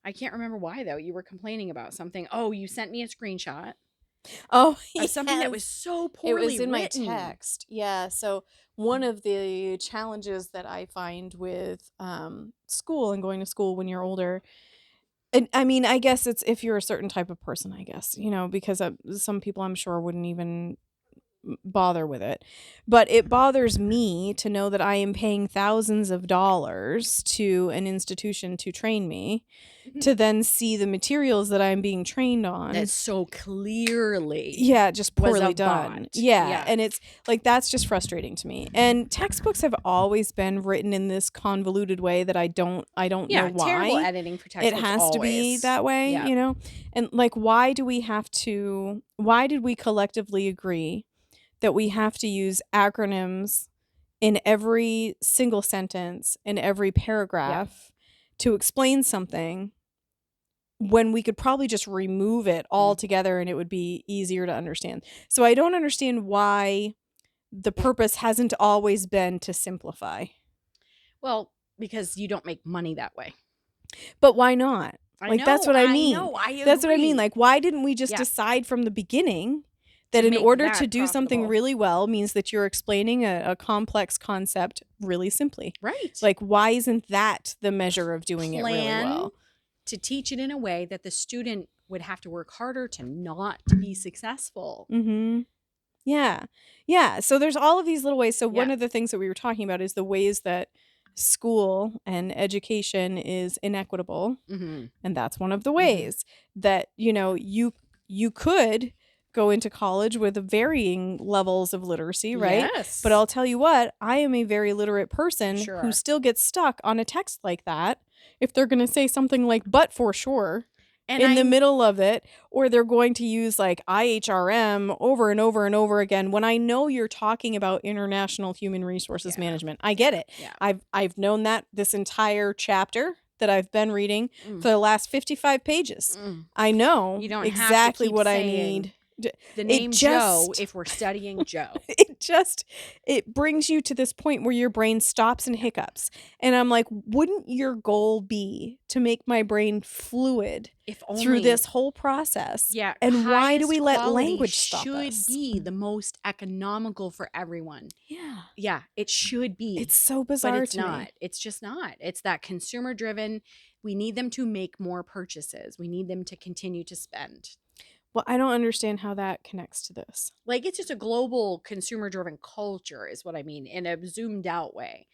I can't remember why though. You were complaining about something. Oh, you sent me a screenshot. Oh, of something that was so poorly It was in written. my text. Yeah. So one of the challenges that I find with school and going to school when you're older, and I mean, I guess it's if you're a certain type of person, I guess, you know, because some people I'm sure wouldn't even bother with it. But it bothers me to know that I am paying thousands of dollars to an institution to train me, to then see the materials that I'm being trained on. That's so clearly. Yeah, just poorly done. Yeah. And it's like, that's just frustrating to me. And textbooks have always been written in this convoluted way that I don't know why. Terrible editing for textbooks. It has to be that way, you know? And like, why did we collectively agree that we have to use acronyms in every single sentence, in every paragraph to explain something when we could probably just remove it altogether and it would be easier to understand? So I don't understand why the purpose hasn't always been to simplify. Well, because you don't make money that way. But why not? That's what I mean. That's what I mean. Like, why didn't we just decide from the beginning that in order to do something really well means that you're explaining a complex concept really simply? Right. Like, why isn't that the measure of doing it really well? To teach it in a way that the student would have to work harder to not be successful. Yeah. Yeah. So there's all of these little ways. So one of the things that we were talking about is the ways that school and education is inequitable. And that's one of the ways that, you know, you could go into college with varying levels of literacy, right? Yes. But I'll tell you what, I am a very literate person who still gets stuck on a text like that if they're going to say something like, but for sure. in the middle of it, or they're going to use like IHRM over and over and over again when I know you're talking about international human resources management. I get it. Yeah. I've known that this entire chapter that I've been reading for the last 55 pages. I know you don't exactly have to keep what I saying need. The name Joe if we're studying Joe. It brings you to this point where your brain stops and hiccups. And I'm like, wouldn't your goal be to make my brain fluid through this whole process? Yeah. And why do we let language stop us? Should be the most economical for everyone. Yeah. Yeah, it should be. It's so bizarre but it's to not. me. It's just not. It's that consumer driven. We need them to make more purchases. We need them to continue to spend. Well, I don't understand how that connects to this. Like, it's just a global consumer-driven culture is what I mean, in a zoomed-out way.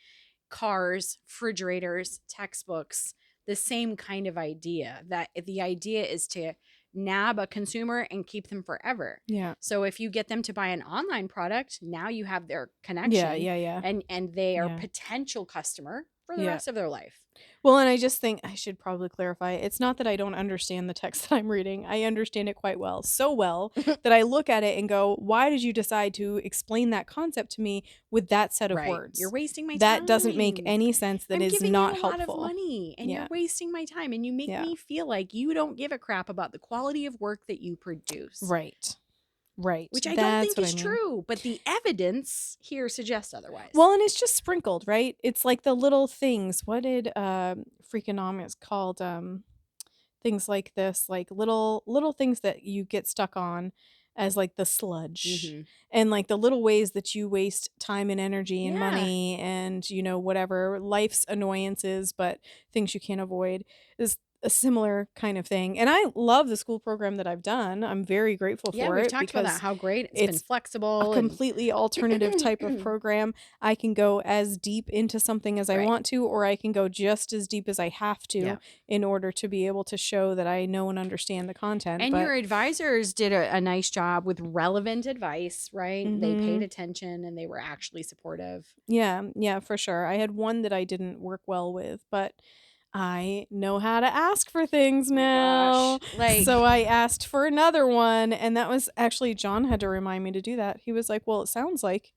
Cars, refrigerators, textbooks, the same kind of idea. That the idea is to nab a consumer and keep them forever. Yeah. So if you get them to buy an online product, now you have their connection. Yeah. And they are a potential customer for the rest of their life. Well, and I just think I should probably clarify. It's not that I don't understand the text that I'm reading. I understand it quite well. So well that I look at it and go, why did you decide to explain that concept to me with that set of words? You're wasting my time. That doesn't make any sense. That is not helpful. I'm giving you a lot of money and you're wasting my time. And you make me feel like you don't give a crap about the quality of work that you produce. Right. Which I don't think is true, but the evidence here suggests otherwise. Well, and it's just sprinkled, right? It's like the little things. What did Freakonomics called things like this, like little things that you get stuck on as like the sludge, and like the little ways that you waste time and energy and money and whatever life's annoyances, but things you can't avoid is a similar kind of thing. And I love the school program that I've done. I'm very grateful for it. Yeah, we've talked about that, how great it's been flexible. A completely alternative type of program. I can go as deep into something as I want to, or I can go just as deep as I have to in order to be able to show that I know and understand the content. And your advisors did a nice job with relevant advice, right? They paid attention and they were actually supportive. Yeah, for sure. I had one that I didn't work well with, but I know how to ask for things now. So I asked for another one, and that was actually John had to remind me to do that. He was like, well, it sounds like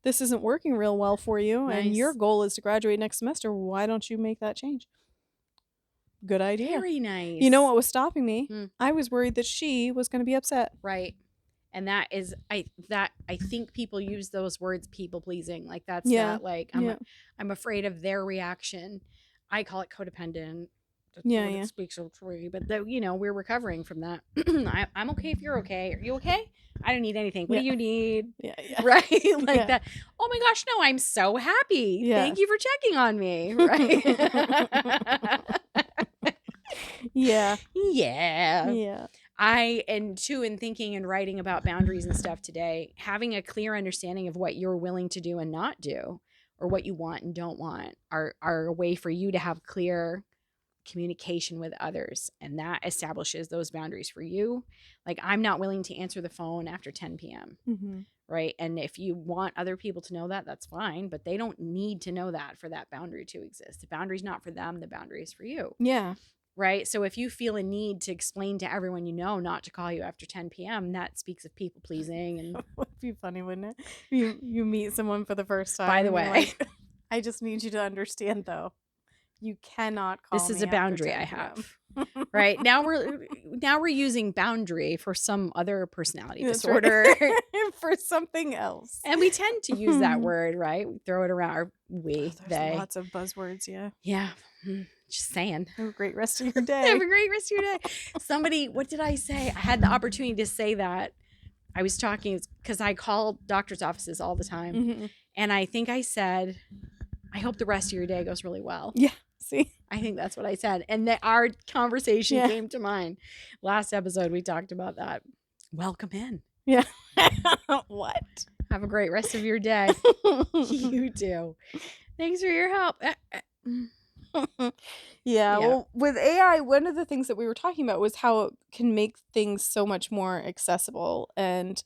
this isn't working real well for you, and your goal is to graduate next semester. Why don't you make that change? Good idea. Very nice. You know what was stopping me? I was worried that she was going to be upset. Right. And that is, I think people use those words, people pleasing. Like that's that, like, I'm afraid of their reaction. I call it codependent. It speaks of free, but we're recovering from that. I'm okay if you're okay. Are you okay? I don't need anything. What do you need? Right? Like that. Oh my gosh, no, I'm so happy. Thank you for checking on me. Right? Yeah. In thinking and writing about boundaries and stuff today, having a clear understanding of what you're willing to do and not do, or what you want and don't want, are a way for you to have clear communication with others. And that establishes those boundaries for you. Like, I'm not willing to answer the phone after 10 p.m. Right? And if you want other people to know that, that's fine. But they don't need to know that for that boundary to exist. The boundary's not for them. The boundary is for you. Yeah. Right? So if you feel a need to explain to everyone not to call you after 10 p.m., that speaks of people pleasing. And it would be funny, wouldn't it? You meet someone for the first time. By the way, like, I just need you to understand, though, you cannot call me. This is a boundary I have. Right? Now we're using boundary for some other personality disorder. Right. For something else. And we tend to use that word, right? We throw it around. There's lots of buzzwords, Yeah. Just saying. Have a great rest of your day. Have a great rest of your day. Somebody, what did I say? I had the opportunity to say that. I was talking because I call doctor's offices all the time. And I think I said, I hope the rest of your day goes really well. Yeah. See? I think that's what I said. And our conversation came to mind. Last episode, we talked about that. Welcome in. Yeah. What? Have a great rest of your day. You too. Thanks for your help. Well, with AI, one of the things that we were talking about was how it can make things so much more accessible. And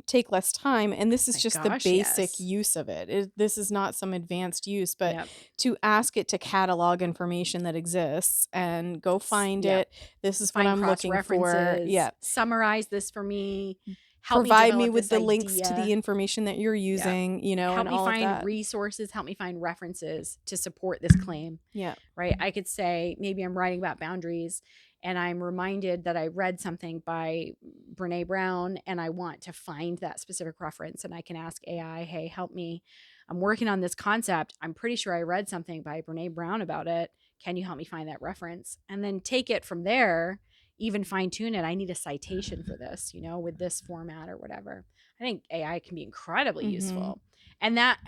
take less time. And this is My just gosh, the basic yes. use of it. This is not some advanced use, but Yep. to ask it to catalog information that exists and go find Yep. it. This is Find what I'm looking for. cross-references. Yeah. Summarize this for me. Help Provide me develop with this the links to the idea. information that you're using, you know, Help and me all of find that. resources. Help me find references to support this claim. Yeah. Right. I could say maybe I'm writing about boundaries and I'm reminded that I read something by Brene Brown and I want to find that specific reference. And I can ask AI, hey, help me. I'm working on this concept. I'm pretty sure I read something by Brene Brown about it. Can you help me find that reference? And then take it from there, even fine tune it. I need a citation for this, you know, with this format or whatever. I think AI can be incredibly useful. And that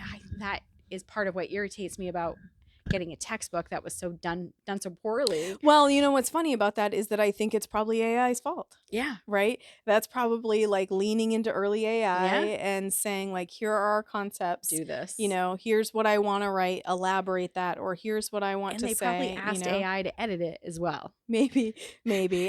is part of what irritates me about getting a textbook that was so done so poorly. Well, you know what's funny about that is that I think it's probably AI's fault. Yeah. Right? That's probably like leaning into early AI and saying like, here are our concepts. Do this. You know, here's what I want to write, elaborate that, or here's what I want to say. And they probably asked AI to edit it as well. Maybe.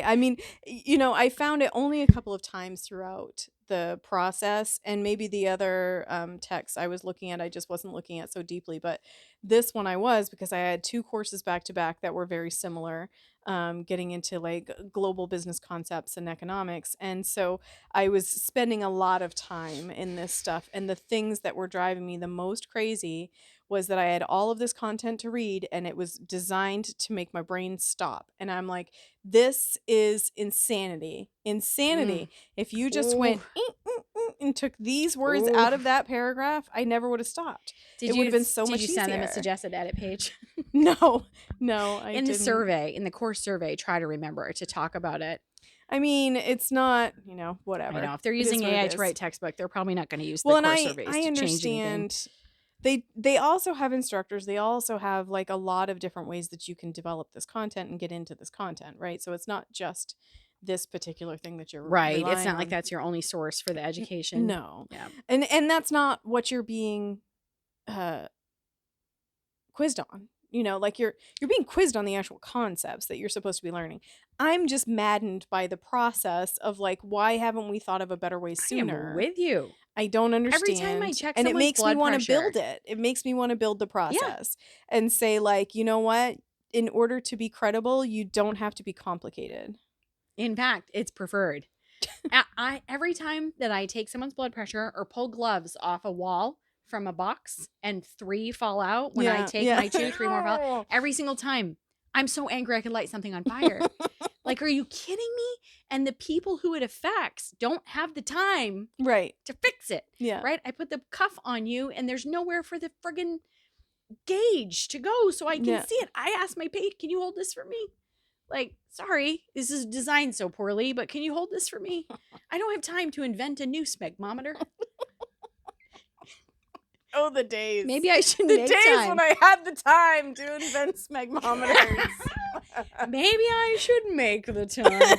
I mean, you know, I found it only a couple of times throughout the process, and maybe the other texts I was looking at, I just wasn't looking at so deeply. But this one I was, because I had 2 courses back to back that were very similar, getting into like global business concepts and economics. And so I was spending a lot of time in this stuff. And the things that were driving me the most crazy was that I had all of this content to read and it was designed to make my brain stop. And I'm like, this is insanity. If you just went and took these words out of that paragraph, I never would have stopped. It would have been so much easier. Did you send them a suggested edit page? No, I didn't. The survey, in the course survey, try to remember to talk about it. I mean, it's not, you know, whatever. I know. If they're using AI to write textbook, they're probably not going to use the course surveys to change anything. They also have instructors. They also have like a lot of different ways that you can develop this content and get into this content, right? So it's not just this particular thing that you're right. It's not on. like that's your only source for the education. No. Yeah. And that's not what you're being quizzed on. You know, like you're being quizzed on the actual concepts that you're supposed to be learning. I'm just maddened by the process of like, why haven't we thought of a better way sooner? I am with you. I don't understand. Every time I check and it makes me want to build it. It makes me want to build the process and say like, you know what? In order to be credible, you don't have to be complicated. In fact, it's preferred. Every time that I take someone's blood pressure or pull gloves off a wall from a box and 3 fall out when I take my 2, 3 more fall out, every single time I'm so angry I could light something on fire. Like, are you kidding me? And the people who it affects don't have the time to fix it. Yeah. Right? I put the cuff on you and there's nowhere for the friggin' gauge to go so I can see it. I asked my patient, can you hold this for me? Like, sorry, this is designed so poorly, but can you hold this for me? I don't have time to invent a new smegmometer. Oh, the days. Maybe I should make time. The days when I had the time to invent smegmometers. Maybe I should make the time.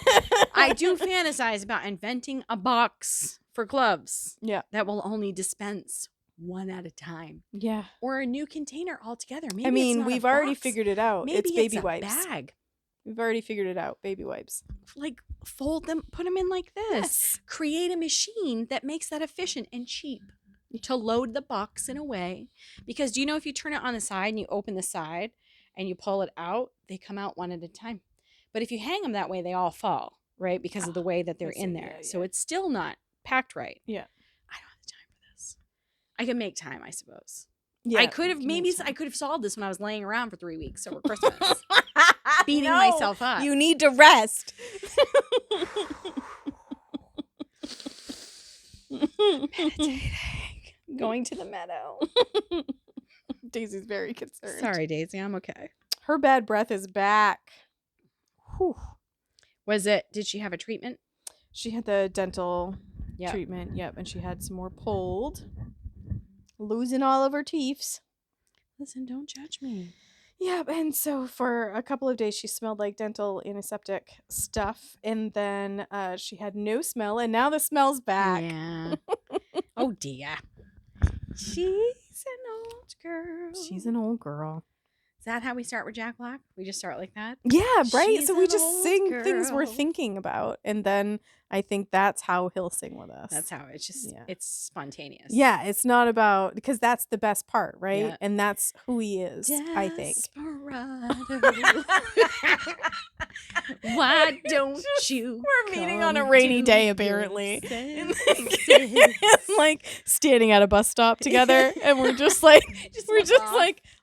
I do fantasize about inventing a box for gloves that will only dispense 1 at a time. Yeah. Or a new container altogether. Maybe we've already figured it out. Maybe it's baby wipes. Bag. We've already figured it out. Baby wipes. Like, fold them, put them in like this. Yes. Create a machine that makes that efficient and cheap to load the box in a way. Because do you know if you turn it on the side and you open the side and you pull it out, they come out 1 at a time. But if you hang them that way, they all fall, right? Because of the way that they're in there. So it's still not packed right. Yeah. I don't have the time for this. I can make time, I suppose. Yeah. I could have solved this when I was laying around for 3 weeks over Christmas. Beating myself up. You need to rest. Meditating. Going to the meadow. Daisy's very concerned. Sorry, Daisy. I'm okay. Her bad breath is back. Whew. Did she have a treatment? She had the dental treatment. Yep. And she had some more pulled. Losing all of her teeth. Listen, don't judge me. Yeah, and so for a couple of days she smelled like dental antiseptic stuff, and then she had no smell, and now the smell's back. Yeah. Oh dear. She's an old girl. She's an old girl. Is that how we start with Jack Black? We just start like that? Yeah, right? She's So we an just old sing things we're girl. thinking about. And then I think that's how he'll sing with us. That's how it's just, it's spontaneous. Yeah, it's not about, because that's the best part, right? Yeah. And that's who he is, I think. Desperado. Why don't you? We're meeting on a come rainy to day, your apparently. senses? Like standing at a bus stop together, and we're just like,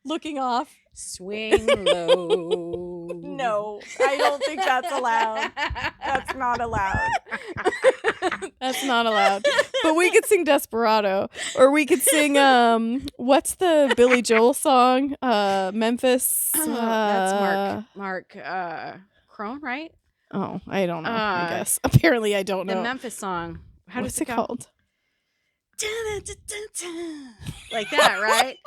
looking off. Swing low. No, I don't think that's allowed. That's not allowed. That's not allowed. But we could sing Desperado, or we could sing what's the Billy Joel song? Memphis. That's Mark Crone, right? Oh, I don't know. I guess apparently I don't know the Memphis song. How What's does it go? called? Like that, right?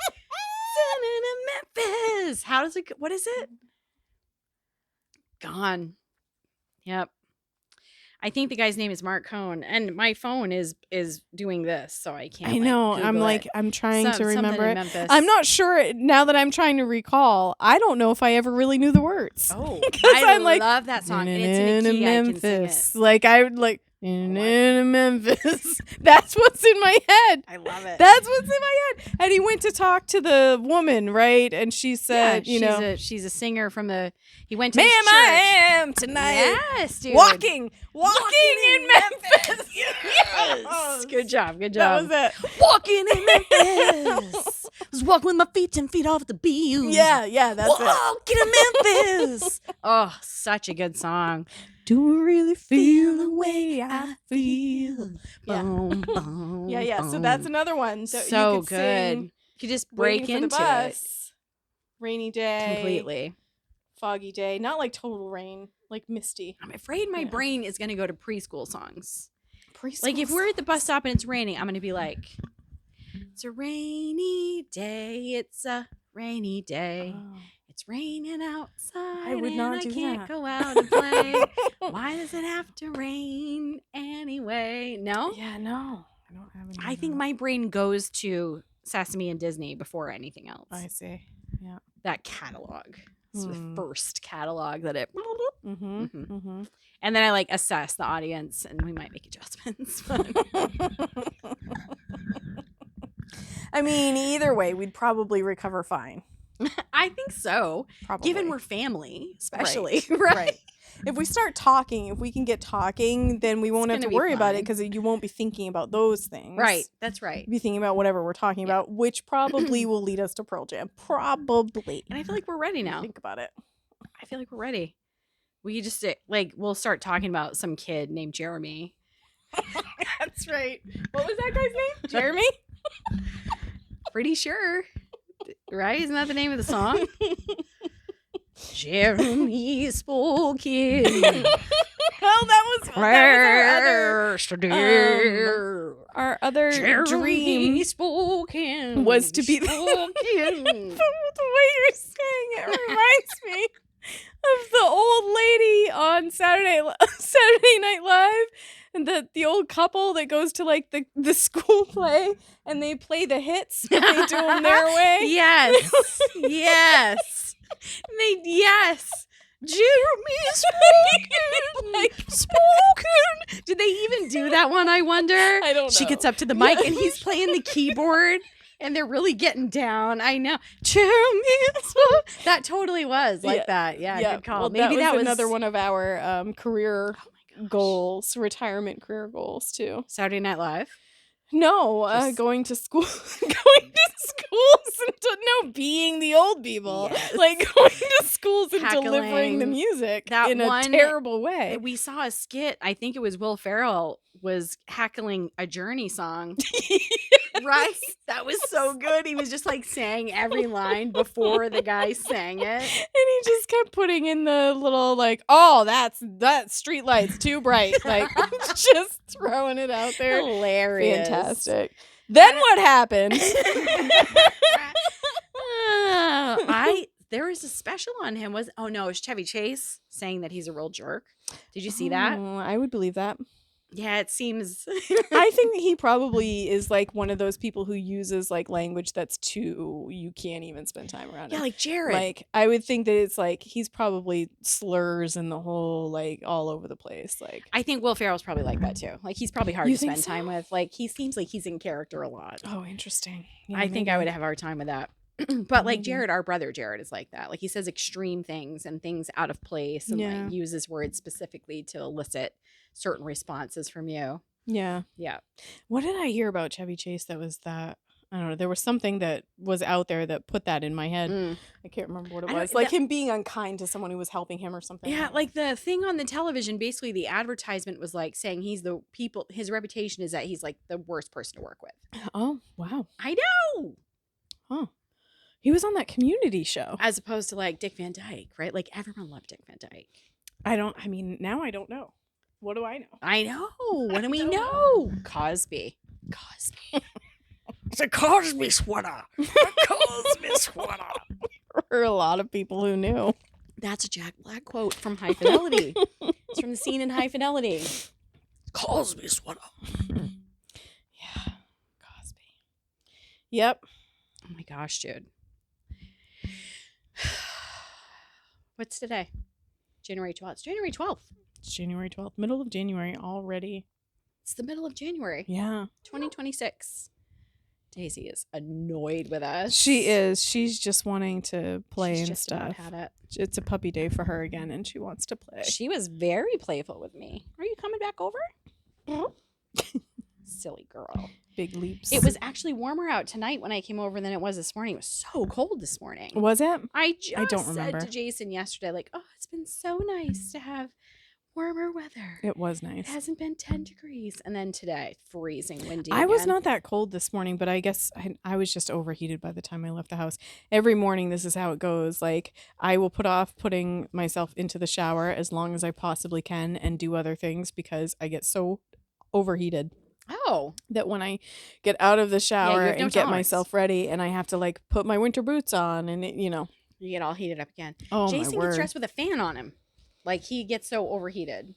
Memphis. How does it go? What is it? Gone. Yep. I think the guy's name is Mark Cohn, and my phone is doing this, so I can't. I know. I'm trying to remember it. I'm not sure now that I'm trying to recall. I don't know if I ever really knew the words. Oh, I love that song. And it's in a key. Memphis. I can sing it. Like I would like in Memphis. That's what's in my head. I love it. That's what's in my head. And he went to talk to the woman, right? And she said, she's a singer from the. He went to Ma'am, his church. I am tonight. Yes, dude. Walking in Memphis. Yes. Good job. That was it. Walking in Memphis. I was walking with my feet 10 feet off the beam. Yeah, that's it. Walking in Memphis. Oh, such a good song. Do I really feel the way I feel? Yeah. Boom, boom, yeah. So that's another one. So you could good. sing You could just break Waiting for into the bus. Rainy day. Completely. Foggy day. Not like total rain. Like misty. I'm afraid my brain is going to go to preschool songs. Preschool If we're at the bus stop and it's raining, I'm going to be like, it's a rainy day. It's a rainy day. Oh. It's raining outside. I would not and do I can't that. go out and play. Why does it have to rain anyway? No? Yeah, no. I don't have any. I think my brain goes to Sesame and Disney before anything else. I see. Yeah. That catalog. It's the first catalog that it. Mm-hmm. And then I assess the audience, and we might make adjustments. I mean, either way, we'd probably recover fine. I think so. Probably. Given we're family, especially. Right. If we start talking, if we can get talking, then we won't have to worry about it because you won't be thinking about those things. Right. That's right. You'll be thinking about whatever we're talking about, which probably will lead us to Pearl Jam. Probably. And I feel like we're ready now. Think about it. I feel like we're ready. We just we'll start talking about some kid named Jeremy. That's right. What was that guy's name? Jeremy? Pretty sure. Right? Isn't that the name of the song? Jeremy spoken. Well, that was our other Jeremy dream spoken was to be spoken. The way you're saying it reminds me of the old lady on Saturday Night Live, and the old couple that goes to the school play, and they play the hits, but they do them their way. Yes. Jeremy spoken. Did they even do that one? I wonder. I don't know. She gets up to the mic and he's playing the keyboard, and they're really getting down. I know. Jeremy spoken. That totally was that. Yeah, good call. Well, Maybe that was another one of our career goals, retirement career goals too. Saturday Night Live. No, going to school, being the old people, going to schools and delivering the music in a terrible way. We saw a skit. I think it was Will Ferrell was heckling a Journey song. Right? That was so good. He was just saying every line before the guy sang it. And he just kept putting in the little that street light's too bright. Just throwing it out there. Hilarious. Fantastic. Then what happened? There was a special on him. It was Chevy Chase saying that he's a real jerk. Did you see that? I would believe that. Yeah, it seems. I think he probably is like one of those people who uses like language that's too, you can't even spend time around him. Yeah, like Jared. Like, I would think that it's like he's probably slurs and the whole like all over the place. Like, I think Will Ferrell's probably like that too. Like, he's probably hard You to think spend so? time with. Like, he seems like he's in character a lot. oh, interesting. Yeah, I think maybe. I would have a hard time with that. But like Maybe. Jared, our brother Jared, is like that. Like, he says extreme things and things out of place, and Yeah. like uses words specifically to elicit certain responses from you. Yeah. Yeah. What did I hear about Chevy Chase that was that? I don't know. There was something that was out there that put that in my head. Mm. I can't remember what it I don't- was. Like him being unkind to someone who was helping him or something. Yeah, like the thing on the television, basically the advertisement was like saying his reputation is that he's like the worst person to work with. Oh, wow. I know. Huh. He was on that Community show. As opposed to like Dick Van Dyke, right? Like everyone loved Dick Van Dyke. Now I don't know. What do I know? I know. What do we don't know? Cosby. It's a Cosby sweater. A Cosby sweater. There were a lot of people who knew. That's a Jack Black quote from High Fidelity. It's from the scene in High Fidelity. Cosby sweater. Yeah. Cosby. Yep. Oh my gosh, dude. What's today? January 12th. It's January 12th. It's January 12th. Middle of January already. It's the middle of January. Yeah. 2026. Daisy is annoyed with us. She is. She's just wanting to play She's and just about stuff. had it. It's a puppy day for her again, and she wants to play. She was very playful with me. Are you coming back over? Silly girl. Big leaps. It was actually warmer out tonight when I came over than it was this morning. It was so cold this morning. Was it? I just don't remember. said to Jason yesterday, like, oh, it's been so nice to have warmer weather. It was It nice. hasn't been 10 degrees. And then today, freezing windy. I was again. not that cold this morning, but I guess I was just overheated by the time I left the house. Every morning, this is how it goes. Like, I will put off putting myself into the shower as long as I possibly can and do other things because I get so overheated Oh, that when I get out of the shower have no and get tolerance. myself ready and I have to like put my winter boots on and it, you get all heated up again. oh Jason my gets word. dressed with a fan on him. Like, he gets so overheated.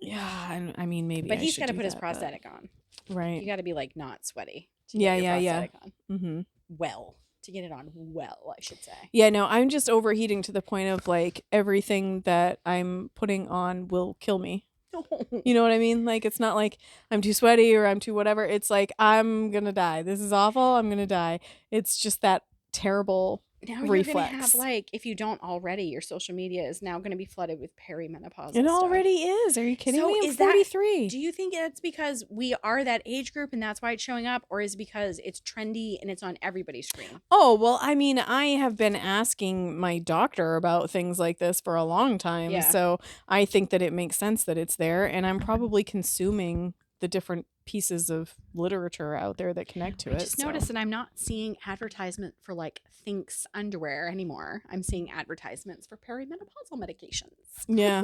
Yeah, I mean maybe But I he's should got to do put his that, but- prosthetic on. right. You got to be like not sweaty. To Yeah, get your yeah. prosthetic on. Mm-hmm. Well, to get it on well, I should say. Yeah, no, I'm just overheating to the point of like everything that I'm putting on will kill me. You know what I mean? Like, it's not like I'm too sweaty or I'm too whatever. It's like, I'm going to die. This is awful. I'm going to die. It's just that terrible Now you're reflex. gonna have, like, if you don't already, your social media is now gonna be flooded with perimenopausal It stuff. already is. Are you kidding So me? I'm is that- 43. Do you think it's because we are that age group and that's why it's showing up, or is it because it's trendy and it's on everybody's screen? Oh, well, I mean, I have been asking my doctor about things like this for a long time. Yeah. So I think that it makes sense that it's there. And I'm probably consuming the different pieces of literature out there that connect to I it. just so. noticed that I'm not seeing advertisement for like Thinx underwear anymore. I'm seeing advertisements for perimenopausal medications. Yeah.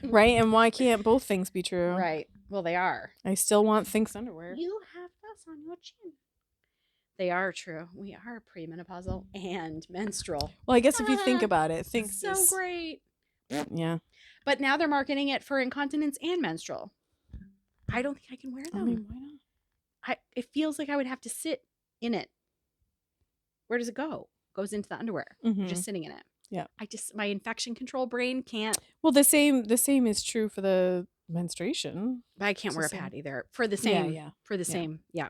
Right. And why can't both things be true? Right. Well, they are. I still want Thinx underwear. You have dust on your chin. They are true. We are premenopausal and menstrual. Well, I guess if you think about it, Thinx So is. great. Yeah. But now they're marketing it for incontinence and menstrual. I don't think I can wear them. I mean, why not? It feels like I would have to sit in it. Where does it go? Goes into the underwear. You're Mhm. just sitting in it. Yeah. My infection control brain can't. Well, the same is true for the menstruation. I can't It's wear a the same. pad either. For the same. Yeah. For the Yeah. same. Yeah.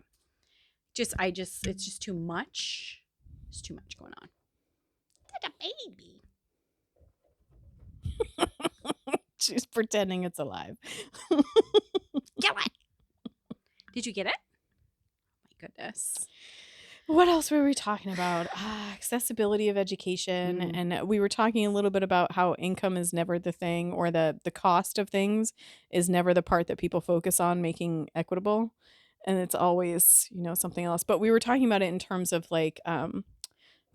It's just too much. There's too much going on. That's a baby. She's pretending it's alive. Get it. Did you get it? My goodness. What else were we talking about? Accessibility of education. And we were talking a little bit about how income is never the thing, or the cost of things is never the part that people focus on making equitable. And it's always, something else. But we were talking about it in terms of like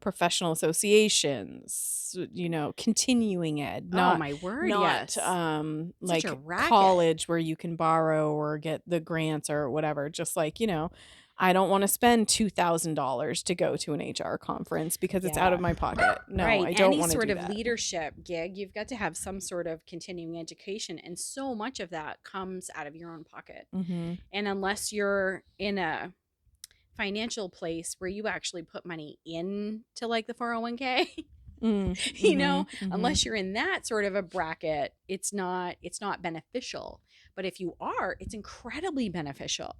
professional associations, continuing ed, not Oh my word, not yes. like a racket. college where you can borrow or get the grants or whatever. Just like, I don't want to spend $2,000 to go to an HR conference because it's out of my pocket. No, right. I don't Any want to do sort of that. leadership gig, you've got to have some sort of continuing education, and so much of that comes out of your own pocket. Mm-hmm. And unless you're in a financial place where you actually put money into like the 401k, you know, unless you're in that sort of a bracket, it's not beneficial. But if you are, it's incredibly beneficial.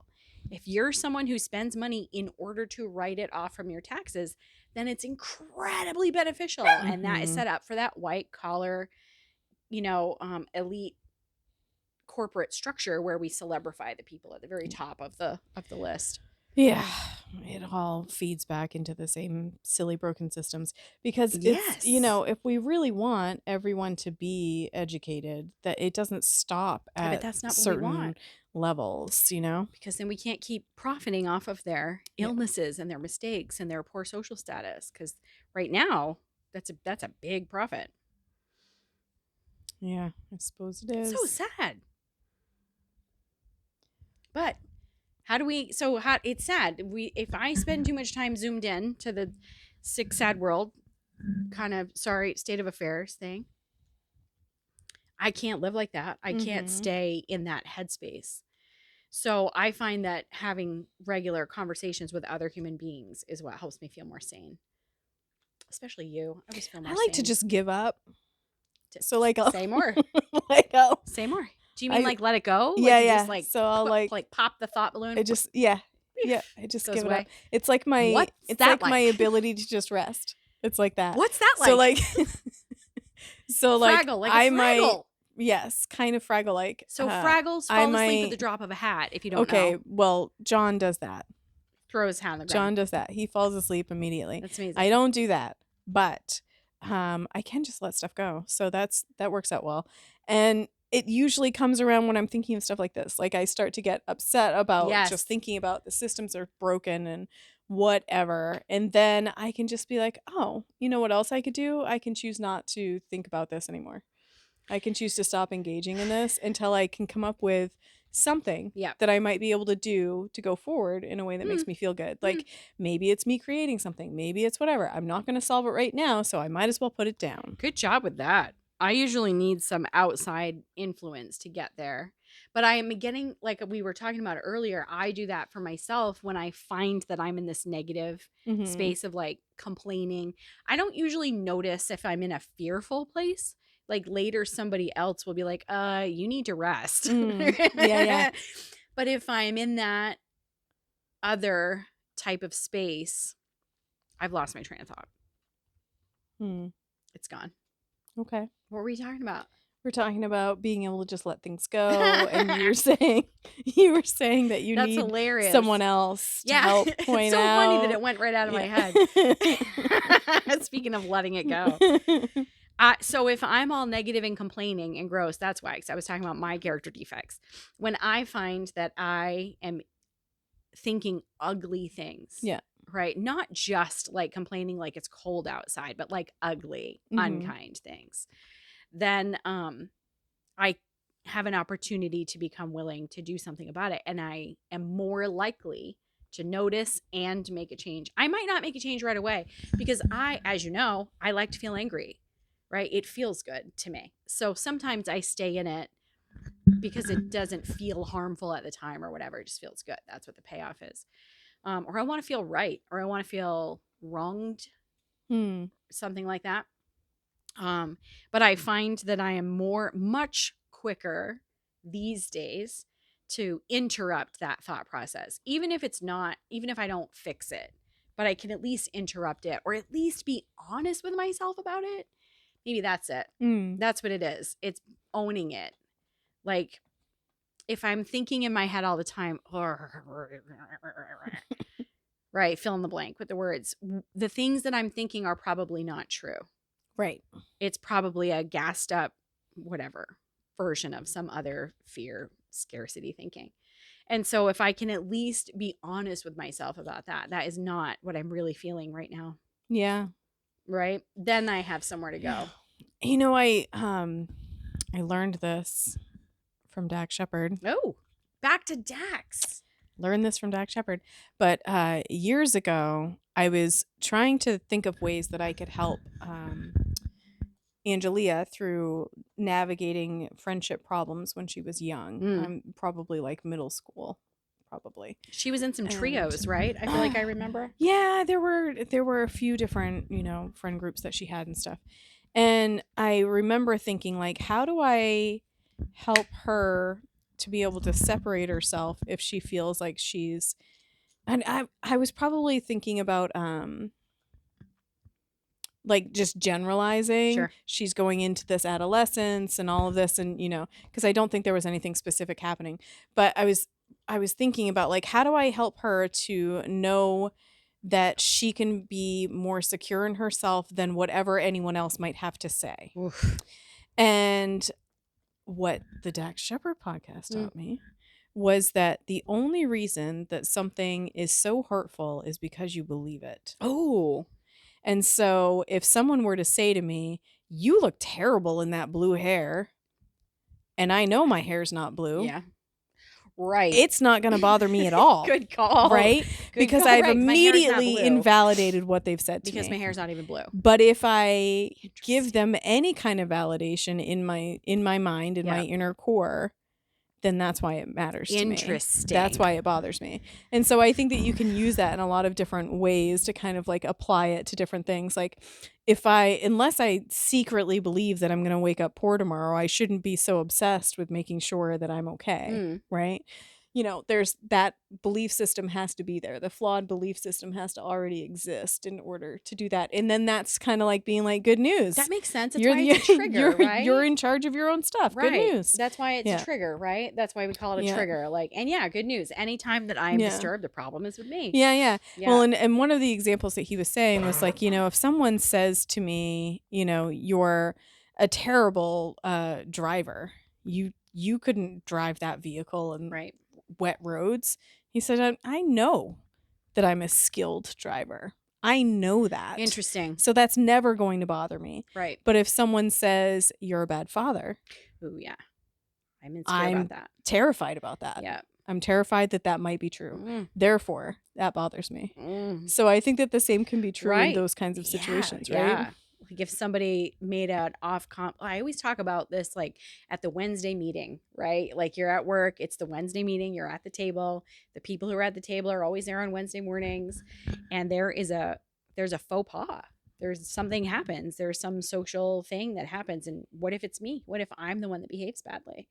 If you're someone who spends money in order to write it off from your taxes, then it's incredibly beneficial. And that is set up for that white collar, elite corporate structure where we celebrify the people at the very top of the list. Yeah, it all feeds back into the same silly broken systems because it's, if we really want everyone to be educated, that it doesn't stop at but that's not certain what we want. levels, because then we can't keep profiting off of their illnesses and their mistakes and their poor social status, because right now that's a big profit. Yeah, I suppose it is. It's so sad. But it's sad. If I spend too much time zoomed in to the sick, sad world, kind of state of affairs thing, I can't live like that. I can't stay in that headspace. So I find that having regular conversations with other human beings is what helps me feel more sane. Especially you. I always feel more I like sane. to just give up. So say more. Say more. Do you mean let it go? Yeah, like yeah. Just so I'll pop the thought balloon. I just I just give away. it up. It's like my my ability to just rest. It's like that. What's that like? So Fraggle, like a Fraggle. Yes, kind of Fraggle like. So Fraggles fall asleep at the drop of a hat, if you don't know. Okay, well, John does that. Throw his hat on the ground. John does that. He falls asleep immediately. That's amazing. I don't do that, but I can just let stuff go. So that works out well. And it usually comes around when I'm thinking of stuff like this. Like I start to get upset about just thinking about the systems are broken and whatever. And then I can just be like, oh, you know what else I could do? I can choose not to think about this anymore. I can choose to stop engaging in this until I can come up with something that I might be able to do to go forward in a way that makes me feel good. Like maybe it's me creating something. Maybe it's whatever. I'm not going to solve it right now, so I might as well put it down. Good job with that. I usually need some outside influence to get there. But I am getting, like we were talking about earlier, I do that for myself when I find that I'm in this negative space of like complaining. I don't usually notice if I'm in a fearful place. Like later somebody else will be like, you need to rest. Yeah. But if I'm in that other type of space, I've lost my train of thought. It's gone. Okay. What were we talking about? We're talking about being able to just let things go, and you were saying that you need hilarious. Someone else to help point out. It's so funny that out. it went right out of my head. Speaking of letting it go. So if I'm all negative and complaining and gross, that's why, because I was talking about my character defects. When I find that I am thinking ugly things. Yeah. Right? Not just like complaining like it's cold outside, but like ugly, unkind things. Then I have an opportunity to become willing to do something about it. And I am more likely to notice and make a change. I might not make a change right away because as you know, I like to feel angry, right? It feels good to me. So sometimes I stay in it because it doesn't feel harmful at the time or whatever. It just feels good. That's what the payoff is. Or I want to feel right, or I want to feel wronged, something like that. But I find that I am much quicker these days to interrupt that thought process, even if I don't fix it, but I can at least interrupt it, or at least be honest with myself about it. Maybe that's it. That's what it is. It's owning it. Like, if I'm thinking in my head all the time, right, fill in the blank with the words, the things that I'm thinking are probably not true. Right. It's probably a gassed up, whatever, version of some other fear, scarcity thinking. And so if I can at least be honest with myself about that is not what I'm really feeling right now. Yeah. Right? Then I have somewhere to go. You know, I learned this from Dax Shepard. Oh, back to Dax. learned this from Dax Shepard. But years ago, I was trying to think of ways that I could help Emileah through navigating friendship problems when she was young. Probably like middle school, probably. She was in some trios, right? I feel like I remember. Yeah, there were a few different, friend groups that she had and stuff. And I remember thinking, like, how do I help her to be able to separate herself if she feels like she's, and I was probably thinking about like just generalizing. Sure. She's going into this adolescence and all of this, and because I don't think there was anything specific happening, but I was thinking about, like, how do I help her to know that she can be more secure in herself than whatever anyone else might have to say. Oof. And what the Dax Shepard podcast taught me was that the only reason that something is so hurtful is because you believe it. Oh. And so if someone were to say to me, "You look terrible in that blue hair," and I know my hair's not blue. Yeah. Right. It's not going to bother me at all. Good call. Right? Good because call. I've Right. immediately invalidated what they've said to me. Because my hair's not even blue. But if I give them any kind of validation in my mind, in my inner core, then that's why it matters to me. Interesting. That's why it bothers me. And so I think that you can use that in a lot of different ways to kind of like apply it to different things. Like unless I secretly believe that I'm going to wake up poor tomorrow, I shouldn't be so obsessed with making sure that I'm okay. Right? There's that belief system has to be there. The flawed belief system has to already exist in order to do that. And then that's kind of like being like, good news. That makes sense. That's why it's a trigger, right? You're in charge of your own stuff. Right. Good news. That's why it's a trigger, right? That's why we call it a trigger. Like, and good news. Anytime that I'm disturbed, the problem is with me. Yeah. Well, and one of the examples that he was saying was like, if someone says to me, you're a terrible driver, you couldn't drive that vehicle and wet roads. He said, I know that I'm a skilled driver. I know that. Interesting. So that's never going to bother me. Right. But if someone says you're a bad father, oh yeah, I'm insecure about that. Terrified about that. Yeah. I'm terrified that might be true. Therefore, that bothers me. So I think that the same can be true in those kinds of situations, right? Yeah. Like if somebody made an I always talk about this like at the Wednesday meeting, right? Like you're at work, it's the Wednesday meeting, you're at the table. The people who are at the table are always there on Wednesday mornings. And there's a faux pas. There's something happens. There's some social thing that happens. And what if it's me? What if I'm the one that behaves badly?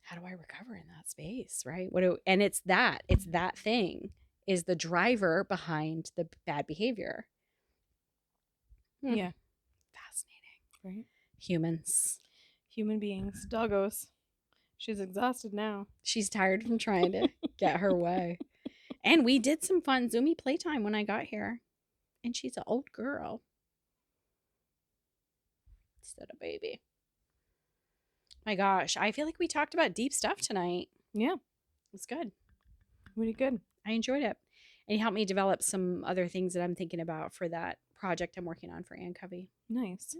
How do I recover in that space, right? And it's that thing is the driver behind the bad behavior. Yeah. Fascinating. Right? Human beings. Doggos. She's exhausted now. She's tired from trying to get her way. And we did some fun Zoomy playtime when I got here. And she's an old girl. Instead of baby. My gosh. I feel like we talked about deep stuff tonight. Yeah. It was good. Really good. I enjoyed it. And it helped me develop some other things that I'm thinking about for that project I'm working on for Ann Covey. Nice.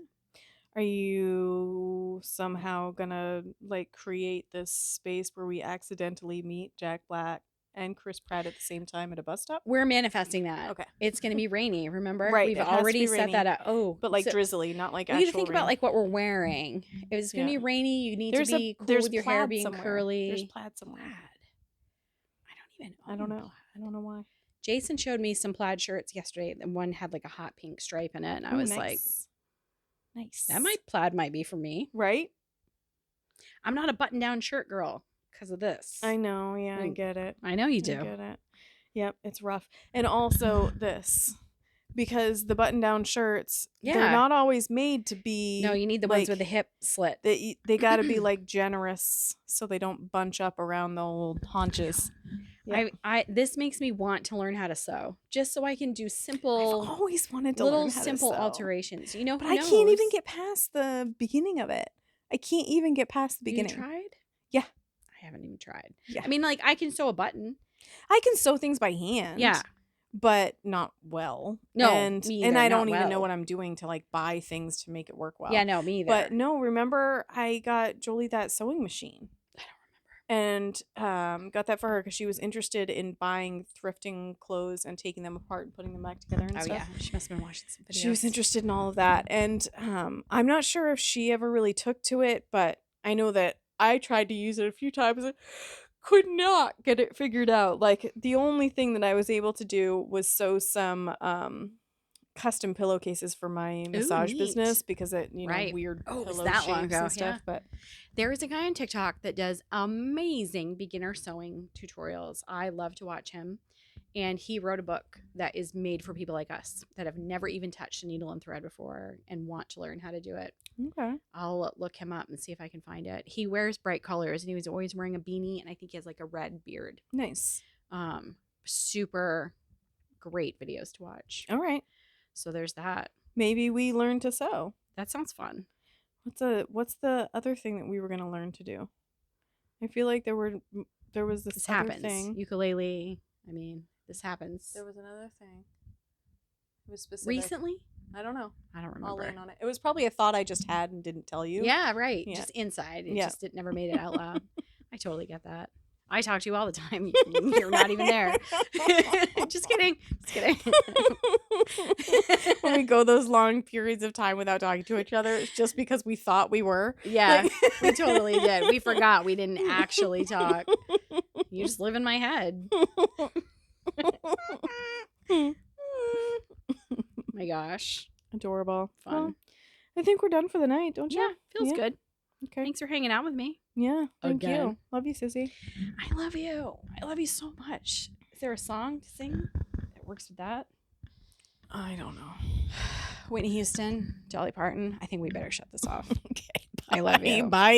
Are you somehow gonna like create this space where we accidentally meet Jack Black and Chris Pratt at the same time at a bus stop? We're manifesting that. Okay. It's going to be rainy, remember? Right. We've already set that up. Oh. But like drizzly, not like actual actual need to think rain. about like what we're wearing. If it's going to be rainy, you need to be cool with your hair being somewhere. curly. There's plaid somewhere. I don't know. I don't know why. Jason showed me some plaid shirts yesterday, and one had like a hot pink stripe in it, and I was like, nice. That plaid might be for me. Right? I'm not a button-down shirt girl because of this. I know. Yeah, I get it. I know you do. I get it. Yep, it's rough. And also this, because the button-down shirts, they're not always made to be. No, you need the ones with the hip slit. They got to be like generous so they don't bunch up around the old haunches. Yep. This makes me want to learn how to sew, just so I can do simple. I've always wanted to little learn how simple to sew. alterations. You know, but I can't even get past the beginning of it. I can't even get past the beginning. You tried? Yeah, I haven't even tried. Yeah, I mean, like I can sew a button. I can sew things by hand. Yeah, but not well. No, and me either, and I not don't even well. know what I'm doing to like buy things to make it work well. Yeah, no, me either. But no, remember I got Jolie that sewing machine. and got that for her because she was interested in buying thrifting clothes and taking them apart and putting them back together and Oh stuff. yeah, she must have been watching some videos. She was interested in all of that, and I'm not sure if she ever really took to it, but I know that I tried to use it a few times and could not get it figured out. Like, the only thing that I was able to do was sew some custom pillowcases for my massage neat. business because it, Right. weird Oh, it was pillow that shapes long ago, and stuff. yeah. But There is a guy on TikTok that does amazing beginner sewing tutorials. I love to watch him. And he wrote a book that is made for people like us that have never even touched a needle and thread before and want to learn how to do it. okay, I'll look him up and see if I can find it. He wears bright colors and he was always wearing a beanie, and I think he has like a red beard. nice. Super great videos to watch. All right, So there's that. maybe we learn to sew. That sounds fun. What's the other thing that we were gonna learn to do? I feel like there was this This other happens. thing. Ukulele. I mean, this happens. There was another thing. It was specific. Recently? I don't know. I don't I'll remember. lean on it. It was probably a thought I just had and didn't tell you. Yeah, right. Yeah. Just inside. It Yeah. just never made it out loud. I totally get that. I talk to you all the time. You're not even there. Just kidding. Just kidding. When we go those long periods of time without talking to each other, it's just because we thought we were. Yeah, Like- we totally did. We forgot we didn't actually talk. You just live in my head. My gosh. Adorable. Fun. Well, I think we're done for the night, don't you? Yeah, feels Yeah. good. Okay. Thanks for hanging out with me. Yeah. Thank you. Again. Love you, Sissy. I love you. I love you so much. Is there a song to sing that works with that? I don't know. Whitney Houston, Dolly Parton. I think we better shut this off. Okay. I love you. Bye.